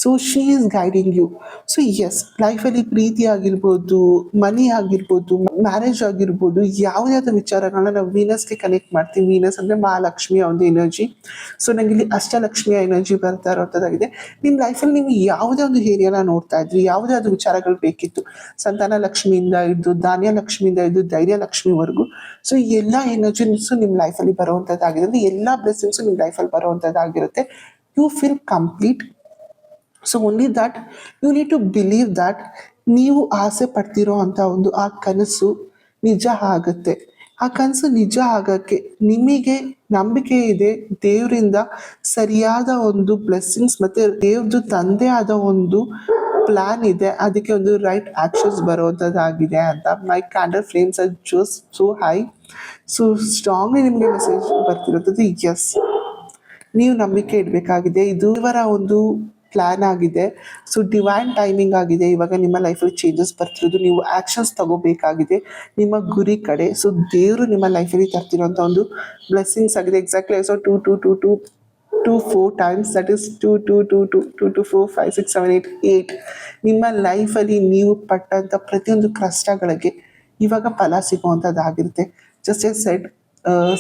So she is guiding you. So yes, ಲೈಫಲ್ಲಿ ಪ್ರೀತಿ ಆಗಿರ್ಬೋದು, ಮನಿ ಆಗಿರ್ಬೋದು, ಮ್ಯಾರೇಜ್ ಆಗಿರ್ಬೋದು, ಯಾವುದೇ ಆದ ವಿಚಾರಗಳನ್ನ ನಾವು ವೀನಸ್ಗೆ ಕನೆಕ್ಟ್ ಮಾಡ್ತೀವಿ. ವೀನಸ್ ಅಂದರೆ ಮಹಾಲಕ್ಷ್ಮಿಯ ಒಂದು ಎನರ್ಜಿ. ಸೊ ನಂಗೆ ಇಲ್ಲಿ ಅಷ್ಟಲಕ್ಷ್ಮಿಯ ಎನರ್ಜಿ ಬರ್ತಾ ಇರೋಂಥದ್ದಾಗಿದೆ. ನಿಮ್ಮ ಲೈಫಲ್ಲಿ ನೀವು ಯಾವುದೇ ಒಂದು ಏರಿಯಾನ ನೋಡ್ತಾ ಇದ್ರಿ, ಯಾವುದೇ ಆದ ವಿಚಾರಗಳು ಬೇಕಿತ್ತು, ಸಂತಾನ ಲಕ್ಷ್ಮಿಯಿಂದ ಹಿಡಿದು ಧಾನ್ಯ ಲಕ್ಷ್ಮಿಯಿಂದ ಹಿಡಿದು ಧೈರ್ಯ ಲಕ್ಷ್ಮಿವರೆಗೂ, ಸೊ ಎಲ್ಲ ಎನರ್ಜಿಸು ನಿಮ್ಮ ಲೈಫಲ್ಲಿ ಬರುವಂಥದ್ದಾಗಿದೆ. ಅಂದರೆ ಎಲ್ಲ ಬ್ಲೆಸ್ಸಿಂಗ್ಸು ನಿಮ್ಮ ಲೈಫಲ್ಲಿ ಬರುವಂಥದ್ದಾಗಿರುತ್ತೆ. You feel complete. So only that you need to believe that ನೀವು ಆಸೆ ಪಡ್ತಿರೋ ಅಂಥ ಒಂದು ಆ ಕನಸು ನಿಜ ಆಗುತ್ತೆ. ಆ ಕನಸು ನಿಜ ಆಗೋಕ್ಕೆ ನಿಮಗೆ ನಂಬಿಕೆ ಇದೆ. ದೇವರಿಂದ ಸರಿಯಾದ ಒಂದು ಬ್ಲೆಸ್ಸಿಂಗ್ಸ್ ಮತ್ತು ದೇವ್ರದ್ದು ತಂದೆ ಆದ ಒಂದು ಪ್ಲಾನ್ ಇದೆ. ಅದಕ್ಕೆ ಒಂದು ರೈಟ್ ಆಕ್ಷನ್ಸ್ ಬರೋವಂಥದ್ದಾಗಿದೆ ಅಂತ. My candle flames are just so high. So strongly ನಿಮಗೆ ಮೆಸೇಜ್ ಬರ್ತಿರೋದು, ಎಸ್, ನೀವು ನಂಬಿಕೆ ಇಡಬೇಕಾಗಿದೆ. ಇದು ಇವರ ಒಂದು ಪ್ಲ್ಯಾನ್ ಆಗಿದೆ. ಸೊ ಡಿವೈನ್ ಟೈಮಿಂಗ್ ಆಗಿದೆ. ಇವಾಗ ನಿಮ್ಮ ಲೈಫಲ್ಲಿ ಚೇಂಜಸ್ ಬರ್ತಿರೋದು, ನೀವು ಆ್ಯಕ್ಷನ್ಸ್ ತಗೋಬೇಕಾಗಿದೆ ನಿಮ್ಮ ಗುರಿ ಕಡೆ. ಸೊ ದೇವರು ನಿಮ್ಮ ಲೈಫಲ್ಲಿ ತರ್ತಿರೋಂಥ ಒಂದು ಬ್ಲೆಸ್ಸಿಂಗ್ಸ್ ಆಗಿದೆ. Exactly so 2 4 times, that is 2 2 2 2 2 2 4 5 6 7 8 8. ನಿಮ್ಮ ಲೈಫಲ್ಲಿ ನೀವು ಪಟ್ಟಂಥ ಪ್ರತಿಯೊಂದು ಕಷ್ಟಗಳಿಗೆ ಇವಾಗ ಫಲ ಸಿಗುವಂಥದ್ದಾಗಿರುತ್ತೆ. ಜಸ್ಟ್ ಎ ಸೆಡ್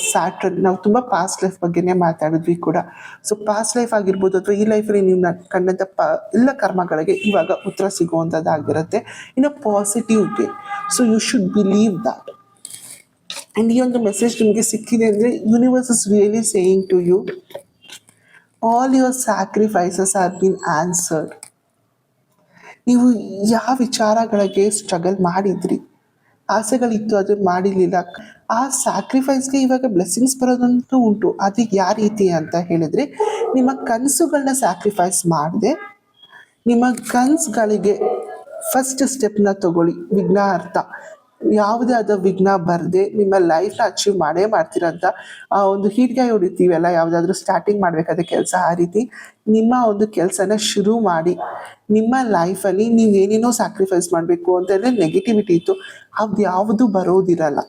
ಸ್ಯಾಟ್ರನ್, ನಾವು ತುಂಬ ಪಾಸ್ಟ್ ಲೈಫ್ ಬಗ್ಗೆನೇ ಮಾತಾಡಿದ್ವಿ ಕೂಡ. ಸೊ ಪಾಸ್ಟ್ ಲೈಫ್ ಆಗಿರ್ಬೋದು ಅಥವಾ ಈ ಲೈಫಲ್ಲಿ ನೀವು ಕಂಡಂಥ ಎಲ್ಲ ಕರ್ಮಗಳಿಗೆ ಇವಾಗ ಉತ್ತರ ಸಿಗುವಂಥದ್ದಾಗಿರುತ್ತೆ in a positive way. So you should believe that. And ಈ ಒಂದು ಮೆಸೇಜ್ ನಿಮಗೆ ಸಿಕ್ಕಿದೆ ಅಂದರೆ universe is really saying to you, all your sacrifices are been answered. ನೀವು ಯಾವ ವಿಚಾರಗಳಿಗೆ ಸ್ಟ್ರಗಲ್ ಮಾಡಿದ್ರಿ, ಆಸೆಗಳಿತ್ತು ಅದು ಮಾಡಿರಲಿಲ್ಲ, ಆ ಸ್ಯಾಕ್ರಿಫೈಸ್ಗೆ ಇವಾಗ ಬ್ಲೆಸ್ಸಿಂಗ್ಸ್ ಬರೋದಂತೂ ಉಂಟು. ಅದು ಯಾವ ರೀತಿ ಅಂತ ಹೇಳಿದರೆ, ನಿಮ್ಮ ಕನಸುಗಳನ್ನ ಸ್ಯಾಕ್ರಿಫೈಸ್ ಮಾಡದೆ ನಿಮ್ಮ ಕನಸುಗಳಿಗೆ ಫಸ್ಟ್ ಸ್ಟೆಪ್ನ ತಗೊಳ್ಳಿ. ವಿಘ್ನಾರ್ಥ, ಯಾವುದೇ ಆದ ವಿಘ್ನ ಬರದೆ ನಿಮ್ಮ ಲೈಫ್ನ ಅಚೀವ್ ಮಾಡೇ ಮಾಡ್ತೀರಂತ ಆ ಒಂದು ಹೀಟ್ಗಾಯಿ ಹೊಡಿತೀವಲ್ಲ ಯಾವುದಾದ್ರೂ ಸ್ಟಾರ್ಟಿಂಗ್ ಮಾಡಬೇಕಾದ ಕೆಲಸ, ಆ ರೀತಿ ನಿಮ್ಮ ಒಂದು ಕೆಲಸನ ಶುರು ಮಾಡಿ. ನಿಮ್ಮ ಲೈಫಲ್ಲಿ ನೀವು ಏನೇನೋ ಸ್ಯಾಕ್ರಿಫೈಸ್ ಮಾಡಬೇಕು ಅಂತಂದರೆ ನೆಗೆಟಿವಿಟಿ ಇತ್ತು, ಅದು ಯಾವುದು ಬರೋದಿರಲ್ಲ.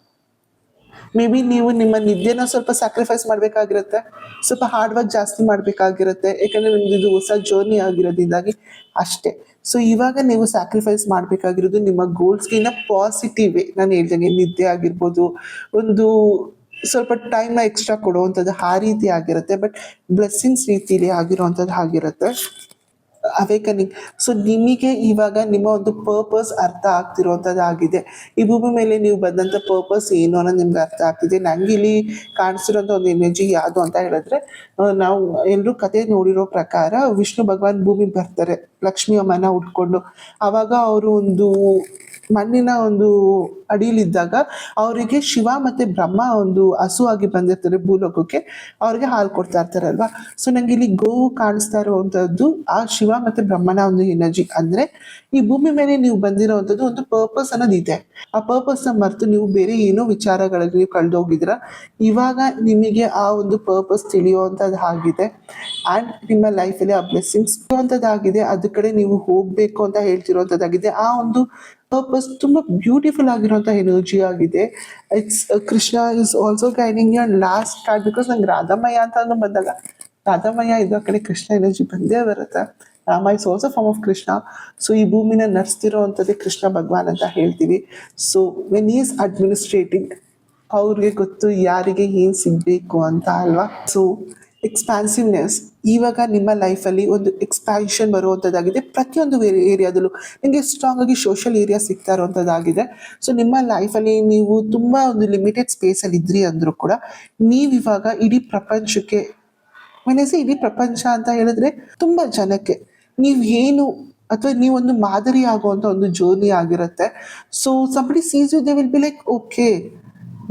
ಮೇ ಬಿ ನೀವು ನಿಮ್ಮ ನಿದ್ದೆನ ಸ್ವಲ್ಪ ಸ್ಯಾಕ್ರಿಫೈಸ್ ಮಾಡಬೇಕಾಗಿರುತ್ತೆ, ಸ್ವಲ್ಪ ಹಾರ್ಡ್ ವರ್ಕ್ ಜಾಸ್ತಿ ಮಾಡಬೇಕಾಗಿರುತ್ತೆ, ಯಾಕಂದರೆ ನಿಮ್ದು ಇದು ಹೊಸ ಜರ್ನಿ ಆಗಿರೋದ್ರಿಂದಾಗಿ ಅಷ್ಟೇ. ಸೊ ಇವಾಗ ನೀವು ಸ್ಯಾಕ್ರಿಫೈಸ್ ಮಾಡಬೇಕಾಗಿರೋದು ನಿಮ್ಮ ಗೋಲ್ಸ್ಗೆ ಇನ್ನ ಪಾಸಿಟಿವ್ ವೇ. ನಾನು ಹೇಳ್ದಂಗೆ ನಿದ್ದೆ ಆಗಿರ್ಬೋದು, ಒಂದು ಸ್ವಲ್ಪ ಟೈಮ್ನ ಎಕ್ಸ್ಟ್ರಾ ಕೊಡುವಂಥದ್ದು ಆ ರೀತಿ ಆಗಿರುತ್ತೆ. ಬಟ್ ಬ್ಲೆಸ್ಸಿಂಗ್ಸ್ ರೀತಿಲಿ ಆಗಿರೋವಂಥದ್ದು ಆಗಿರುತ್ತೆ. ಅವೇಕನಿಂಗ್. ಸೊ ನಿಮಗೆ ಇವಾಗ ನಿಮ್ಮ ಒಂದು ಪರ್ಪಸ್ ಅರ್ಥ ಆಗ್ತಿರೋವಂಥದ್ದಾಗಿದೆ. ಈ ಭೂಮಿ ಮೇಲೆ ನೀವು ಬಂದಂಥ ಪರ್ಪಸ್ ಏನು ಅನ್ನೋದು ನಿಮ್ಗೆ ಅರ್ಥ ಆಗ್ತಿದೆ. ನಂಗೆ ಇಲ್ಲಿ ಕಾಣಿಸ್ತಿರೋಂಥ ಒಂದು ಎನರ್ಜಿ ಯಾವುದು ಅಂತ ಹೇಳಿದ್ರೆ, ನಾವು ಎಲ್ಲರೂ ಕತೆ ನೋಡಿರೋ ಪ್ರಕಾರ ವಿಷ್ಣು ಭಗವಾನ್ ಭೂಮಿಗೆ ಬರ್ತಾರೆ ಲಕ್ಷ್ಮಿ ಅಮ್ಮನ ಉಟ್ಕೊಂಡು. ಆವಾಗ ಅವರು ಒಂದು ಮಣ್ಣಿನ ಒಂದು ಅಡಿಯಲ್ಲಿದ್ದಾಗ ಅವರಿಗೆ ಶಿವ ಮತ್ತು ಬ್ರಹ್ಮ ಒಂದು ಹಸು ಆಗಿ ಬಂದಿರ್ತಾರೆ ಭೂಲೋಕಕ್ಕೆ, ಅವ್ರಿಗೆ ಹಾಲು ಕೊಡ್ತಾ ಇರ್ತಾರೆ ಅಲ್ವಾ. ಸೊ ನಂಗೆ ಇಲ್ಲಿ ಗೋವು ಕಾಣಿಸ್ತಾ ಇರುವಂಥದ್ದು ಆ ಶಿವ ಮತ್ತು ಬ್ರಹ್ಮನ ಒಂದು ಎನರ್ಜಿ. ಅಂದರೆ ಈ ಭೂಮಿ ಮೇಲೆ ನೀವು ಬಂದಿರೋವಂಥದ್ದು ಒಂದು ಪರ್ಪಸ್ ಅನ್ನೋದು ಇದೆ. ಆ ಪರ್ಪಸ್ನ ಮರೆತು ನೀವು ಬೇರೆ ಏನೋ ವಿಚಾರಗಳಿಗೆ ನೀವು ಕಳೆದೋಗಿದ್ದೀರ. ಇವಾಗ ನಿಮಗೆ ಆ ಒಂದು ಪರ್ಪಸ್ ತಿಳಿಯುವಂಥದ್ದು ಆಗಿದೆ. ಆ್ಯಂಡ್ ನಿಮ್ಮ ಲೈಫಲ್ಲಿ ಆ ಬ್ಲೆಸ್ಸಿಂಗ್ಸ್ ಇರುವಂಥದ್ದಾಗಿದೆ. ಅದ್ರ ಕಡೆ ನೀವು ಹೋಗಬೇಕು ಅಂತ ಹೇಳ್ತಿರುವಂಥದ್ದಾಗಿದೆ. ಆ ಒಂದು ಪರ್ಪಸ್ ತುಂಬ ಬ್ಯೂಟಿಫುಲ್ ಆಗಿರುವಂಥ ಎನರ್ಜಿ ಆಗಿದೆ. It's Krishna is also guiding you. And last card, because ನಂಗೆ ರಾಧಮಯ್ಯ ಅಂತ ಬಂದಾಗ ರಾಧಮಯ್ಯ ಇದು ಆ ಕಡೆ ಕೃಷ್ಣ ಎನರ್ಜಿ ಬಂದೇ ಬರುತ್ತೆ. Rama is also form of Krishna. So ಈ ಭೂಮಿನ ನಡೆಸ್ತಿರೋ ಅಂಥದ್ದೇ ಕೃಷ್ಣ ಭಗವಾನ್ ಅಂತ ಹೇಳ್ತೀವಿ. ಸೊ ವೆನ್ ಈಸ್ ಅಡ್ಮಿನಿಸ್ಟ್ರೇಟಿಂಗ್, ಅವ್ರಿಗೆ ಗೊತ್ತು ಯಾರಿಗೆ ಏನು ಸಿಗಬೇಕು ಅಂತ ಅಲ್ವಾ. ಸೊ ಎಕ್ಸ್ಪ್ಯಾನ್ಸಿವ್ನೆಸ್ ಇವಾಗ ನಿಮ್ಮ ಲೈಫಲ್ಲಿ ಒಂದು ಎಕ್ಸ್ಪ್ಯಾನ್ಷನ್ ಬರುವಂಥದ್ದಾಗಿದೆ. ಪ್ರತಿಯೊಂದು ಏರಿಯಾದಲ್ಲೂ ನಿಮಗೆ ಸ್ಟ್ರಾಂಗ್ ಆಗಿ ಸೋಷಲ್ ಏರಿಯಾ ಸಿಗ್ತಾ ಇರುವಂಥದ್ದಾಗಿದೆ. ಸೊ ನಿಮ್ಮ ಲೈಫಲ್ಲಿ ನೀವು ತುಂಬ ಒಂದು ಲಿಮಿಟೆಡ್ ಸ್ಪೇಸಲ್ಲಿ ಇದ್ರಿ ಅಂದರೂ ಕೂಡ ನೀವಿವಾಗ ಇಡೀ ಪ್ರಪಂಚಕ್ಕೆ, ಮನಸ್ಸು ಇಡೀ ಪ್ರಪಂಚ ಅಂತ ಹೇಳಿದ್ರೆ ತುಂಬ ಜನಕ್ಕೆ ನೀವು ಏನು ಅಥವಾ ನೀವೊಂದು ಮಾದರಿ ಆಗುವಂಥ ಒಂದು ಜರ್ನಿ ಆಗಿರುತ್ತೆ. So somebody sees you, they will be like okay,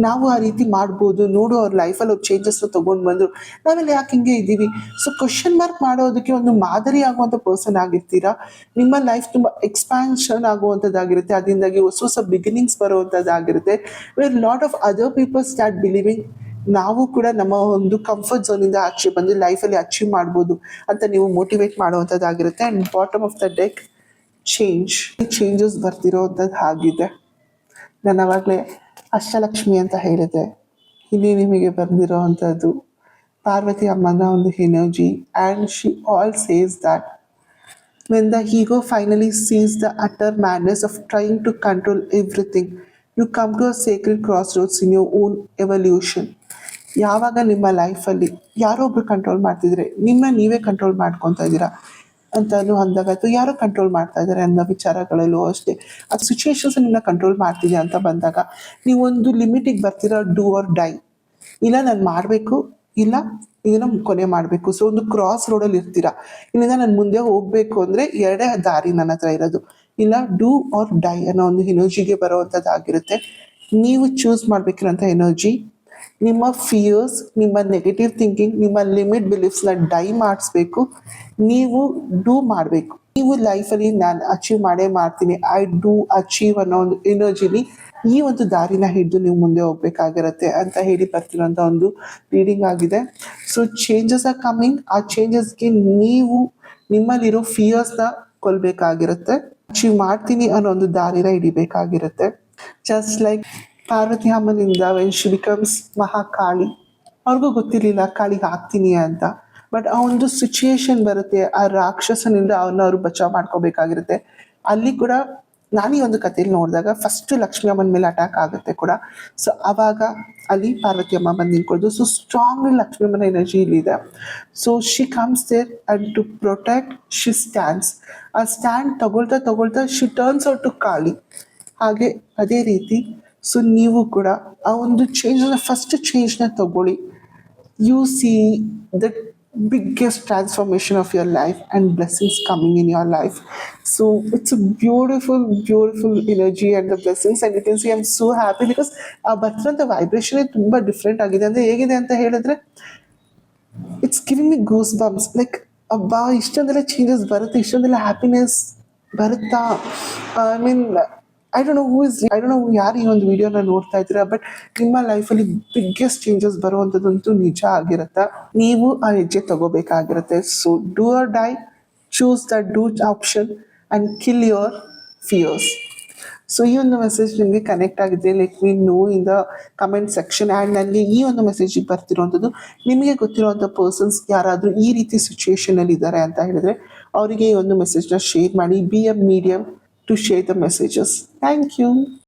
ನಾವು ಆ ರೀತಿ ಮಾಡ್ಬೋದು, ನೋಡು ಅವ್ರ ಲೈಫಲ್ಲಿ ಅವ್ರು ಚೇಂಜಸ್ನ ತೊಗೊಂಡು ಬಂದರು, ನಾವೆಲ್ಲ ಯಾಕೆ ಹಿಂಗೆ ಇದ್ದೀವಿ. ಸೊ ಕ್ವಶನ್ ಮಾರ್ಕ್ ಮಾಡೋದಕ್ಕೆ ಒಂದು ಮಾದರಿ ಆಗುವಂಥ ಪರ್ಸನ್ ಆಗಿರ್ತೀರಾ. ನಿಮ್ಮ ಲೈಫ್ ತುಂಬ ಎಕ್ಸ್ಪ್ಯಾನ್ಷನ್ ಆಗುವಂಥದ್ದಾಗಿರುತ್ತೆ, ಅದರಿಂದಾಗಿ ಹೊಸ ಹೊಸ ಬಿಗಿನಿಂಗ್ಸ್ ಬರುವಂಥದ್ದಾಗಿರುತ್ತೆ. Where lot of other people start believing ನಾವು ಕೂಡ ನಮ್ಮ ಒಂದು ಕಂಫರ್ಟ್ ಝೋನಿಂದ ಆಚೆ ಬಂದು ಲೈಫಲ್ಲಿ ಅಚೀವ್ ಮಾಡ್ಬೋದು ಅಂತ ನೀವು ಮೋಟಿವೇಟ್ ಮಾಡುವಂಥದ್ದಾಗಿರುತ್ತೆ. And bottom of the deck changes ಬರ್ತಿರೋವಂಥದ್ದು ಆಗಿದೆ. ನಾನು ಅವಾಗಲೇ ಅಷ್ಟಲಕ್ಷ್ಮಿ ಅಂತ ಹೇಳಿದೆ. ಇಲ್ಲಿ ನಿಮಗೆ ಬಂದಿರೋ ಅಂಥದ್ದು ಪಾರ್ವತಿ ಅಮ್ಮನ ಒಂದು energy. And she all says that when the ego finally sees the utter madness of trying to control everything, you come to a sacred crossroads in your own evolution. ಯಾವಾಗ ನಿಮ್ಮ ಲೈಫಲ್ಲಿ ಯಾರೋ ಒಬ್ರು ಕಂಟ್ರೋಲ್ ಮಾಡ್ತಿದ್ರೆ ನೀವೇ ಕಂಟ್ರೋಲ್ ಮಾಡ್ಕೊತಾ ಇದ್ದೀರಾ ಅಂತಲೂ ಅಂದಾಗ, ಅಥವಾ ಯಾರೋ ಕಂಟ್ರೋಲ್ ಮಾಡ್ತಾ ಇದ್ದಾರೆ ಅನ್ನೋ ವಿಚಾರಗಳಲ್ಲೂ ಅಷ್ಟೇ, ಆ ಸಿಚುವೇಶನ್ಸ್ ನಿಮ್ಮನ್ನ ಕಂಟ್ರೋಲ್ ಮಾಡ್ತಿದೆ ಅಂತ ಬಂದಾಗ ನೀವೊಂದು ಲಿಮಿಟಿಗೆ ಬರ್ತೀರಾ, ಡೂ ಆರ್ ಡೈ. ಇಲ್ಲ ನಾನು ಮಾಡಬೇಕು, ಇಲ್ಲ ಇದನ್ನ ಕೊನೆ ಮಾಡಬೇಕು. ಸೊ ಒಂದು ಕ್ರಾಸ್ ರೋಡಲ್ಲಿ ಇರ್ತೀರಾ. ಇಲ್ಲಿಂದ ನಾನು ಮುಂದೆ ಹೋಗಬೇಕು ಅಂದರೆ ಎರಡೇ ದಾರಿ ನನ್ನ ಹತ್ರ ಇರೋದು, ಇಲ್ಲ ಡೂ ಆರ್ ಡೈ ಅನ್ನೋ ಒಂದು ಎನರ್ಜಿಗೆ ಬರೋವಂಥದ್ದಾಗಿರುತ್ತೆ. ನೀವು ಚೂಸ್ ಮಾಡಬೇಕಿರೋಂಥ ಎನರ್ಜಿ ನಿಮ್ಮ ಫಿಯರ್ಸ್, ನಿಮ್ಮ ನೆಗೆಟಿವ್ ಥಿಂಕಿಂಗ್, ನಿಮ್ಮ ಲಿಮಿಟ್ ಬಿಲೀಫ್ಸ್ನ ಡೈ ಮಾಡಿಸ್ಬೇಕು. ನೀವು ಡೂ ಮಾಡಬೇಕು. ನೀವು ಲೈಫಲ್ಲಿ ನಾನು ಅಚೀವ್ ಮಾಡೇ ಮಾಡ್ತೀನಿ, ಐ ಡೂ ಅಚೀವ್ ಅನ್ನೋ ಒಂದು ಎನರ್ಜಿಲಿ ಈ ಒಂದು ದಾರಿನ ಹಿಡಿದು ನೀವು ಮುಂದೆ ಹೋಗ್ಬೇಕಾಗಿರತ್ತೆ ಅಂತ ಹೇಳಿ ಬರ್ತಿರೋಂಥ ಒಂದು ರೀಡಿಂಗ್ ಆಗಿದೆ. So changes R coming. ಆ ಚೇಂಜಸ್ಗೆ ನೀವು ನಿಮ್ಮಲ್ಲಿರೋ ಫಿಯರ್ಸ್ನ ಕೊಲ್ಬೇಕಾಗಿರುತ್ತೆ, ಅಚೀವ್ ಮಾಡ್ತೀನಿ ಅನ್ನೋ ಒಂದು ದಾರಿನ ಹಿಡಿಬೇಕಾಗಿರುತ್ತೆ. ಜಸ್ಟ್ ಲೈಕ್ ಪಾರ್ವತಿ ಅಮ್ಮನಿಂದ ವೆನ್ ಶಿ ಬಿಕಮ್ಸ್ ಮಹಾಕಾಳಿ, ಅವ್ರಿಗೂ ಗೊತ್ತಿರಲಿಲ್ಲ ಕಾಳಿಗೆ ಆಗ್ತೀನಿ ಅಂತ. ಬಟ್ ಆ ಒಂದು ಸಿಚುಯೇಷನ್ ಬರುತ್ತೆ, ಆ ರಾಕ್ಷಸನಿಂದ ಅವ್ರು ಬಚಾವ್ ಮಾಡ್ಕೋಬೇಕಾಗಿರುತ್ತೆ. ಅಲ್ಲಿ ಕೂಡ ನಾನು ಈ ಒಂದು ಕಥೆಯಲ್ಲಿ ನೋಡಿದಾಗ ಫಸ್ಟು ಲಕ್ಷ್ಮೀ ಅಮ್ಮನ ಮೇಲೆ ಅಟ್ಯಾಕ್ ಆಗುತ್ತೆ ಕೂಡ. ಸೊ ಆವಾಗ ಅಲ್ಲಿ ಪಾರ್ವತಿ ಅಮ್ಮ ಬಂದು ನಿಂತ್ಕೊಳ್ಳೋದು. ಸೊ ಸ್ಟ್ರಾಂಗ್ಲಿ ಲಕ್ಷ್ಮೀ ಅಮ್ಮನ ಎನರ್ಜಿ ಇಲ್ಲಿದೆ. So she comes there and to protect she stands. ಆ ಸ್ಟ್ಯಾಂಡ್ ತಗೊಳ್ತಾ she turns out to Kali. ಹಾಗೆ ಅದೇ ರೀತಿ ಸೊ ನೀವು ಕೂಡ ಆ ಒಂದು ಫಸ್ಟ್ ಚೇಂಜ್ನ ತಗೊಳ್ಳಿ. U C the biggest transformation of your life and blessings coming in your life. So it's a beautiful energy and the blessings, and you can see I'm so happy because ಆ ಬರ್ತಿರೋಂಥ vibration ತುಂಬ different ಆಗಿದೆ. ಅಂದರೆ ಹೇಗಿದೆ ಅಂತ ಹೇಳಿದ್ರೆ it's giving me goose bumps. Like ಅಬ್ಬಾ ಇಷ್ಟೊಂದೆಲ್ಲ changes ಬರುತ್ತೆ, ಇಷ್ಟೊಂದೆಲ್ಲ ಹ್ಯಾಪಿನೆಸ್ ಬರುತ್ತಾ. I mean I don't know ಯಾರು ಈ ಒಂದು ವಿಡಿಯೋನ ನೋಡ್ತಾ ಇದ್ದೀರಾ, ಬಟ್ ನಿಮ್ಮ ಲೈಫಲ್ಲಿ ಬಿಗ್ಗೆಸ್ಟ್ ಚೇಂಜಸ್ ಬರುವಂಥದ್ದಂತೂ ನಿಜ ಆಗಿರುತ್ತೆ. ನೀವು ಆ ಹೆಜ್ಜೆ ತಗೋಬೇಕಾಗಿರುತ್ತೆ. So do or die, choose the do option and kill your fears. So ಈ ಒಂದು ಮೆಸೇಜ್ ನಿಮಗೆ ಕನೆಕ್ಟ್ ಆಗಿದೆ, let me know in the comment section. And ನನಗೆ ಈ ಒಂದು ಮೆಸೇಜಿಗೆ ಬರ್ತಿರೋವಂಥದ್ದು, ನಿಮಗೆ ಗೊತ್ತಿರುವಂಥ ಪರ್ಸನ್ಸ್ ಯಾರಾದರೂ ಈ ರೀತಿ ಸಿಚುವೇಶನಲ್ಲಿ ಇದ್ದಾರೆ ಅಂತ ಹೇಳಿದ್ರೆ ಅವರಿಗೆ ಈ ಒಂದು ಮೆಸೇಜ್ನ ಶೇರ್ ಮಾಡಿ. B A medium to share the messages. Thank you.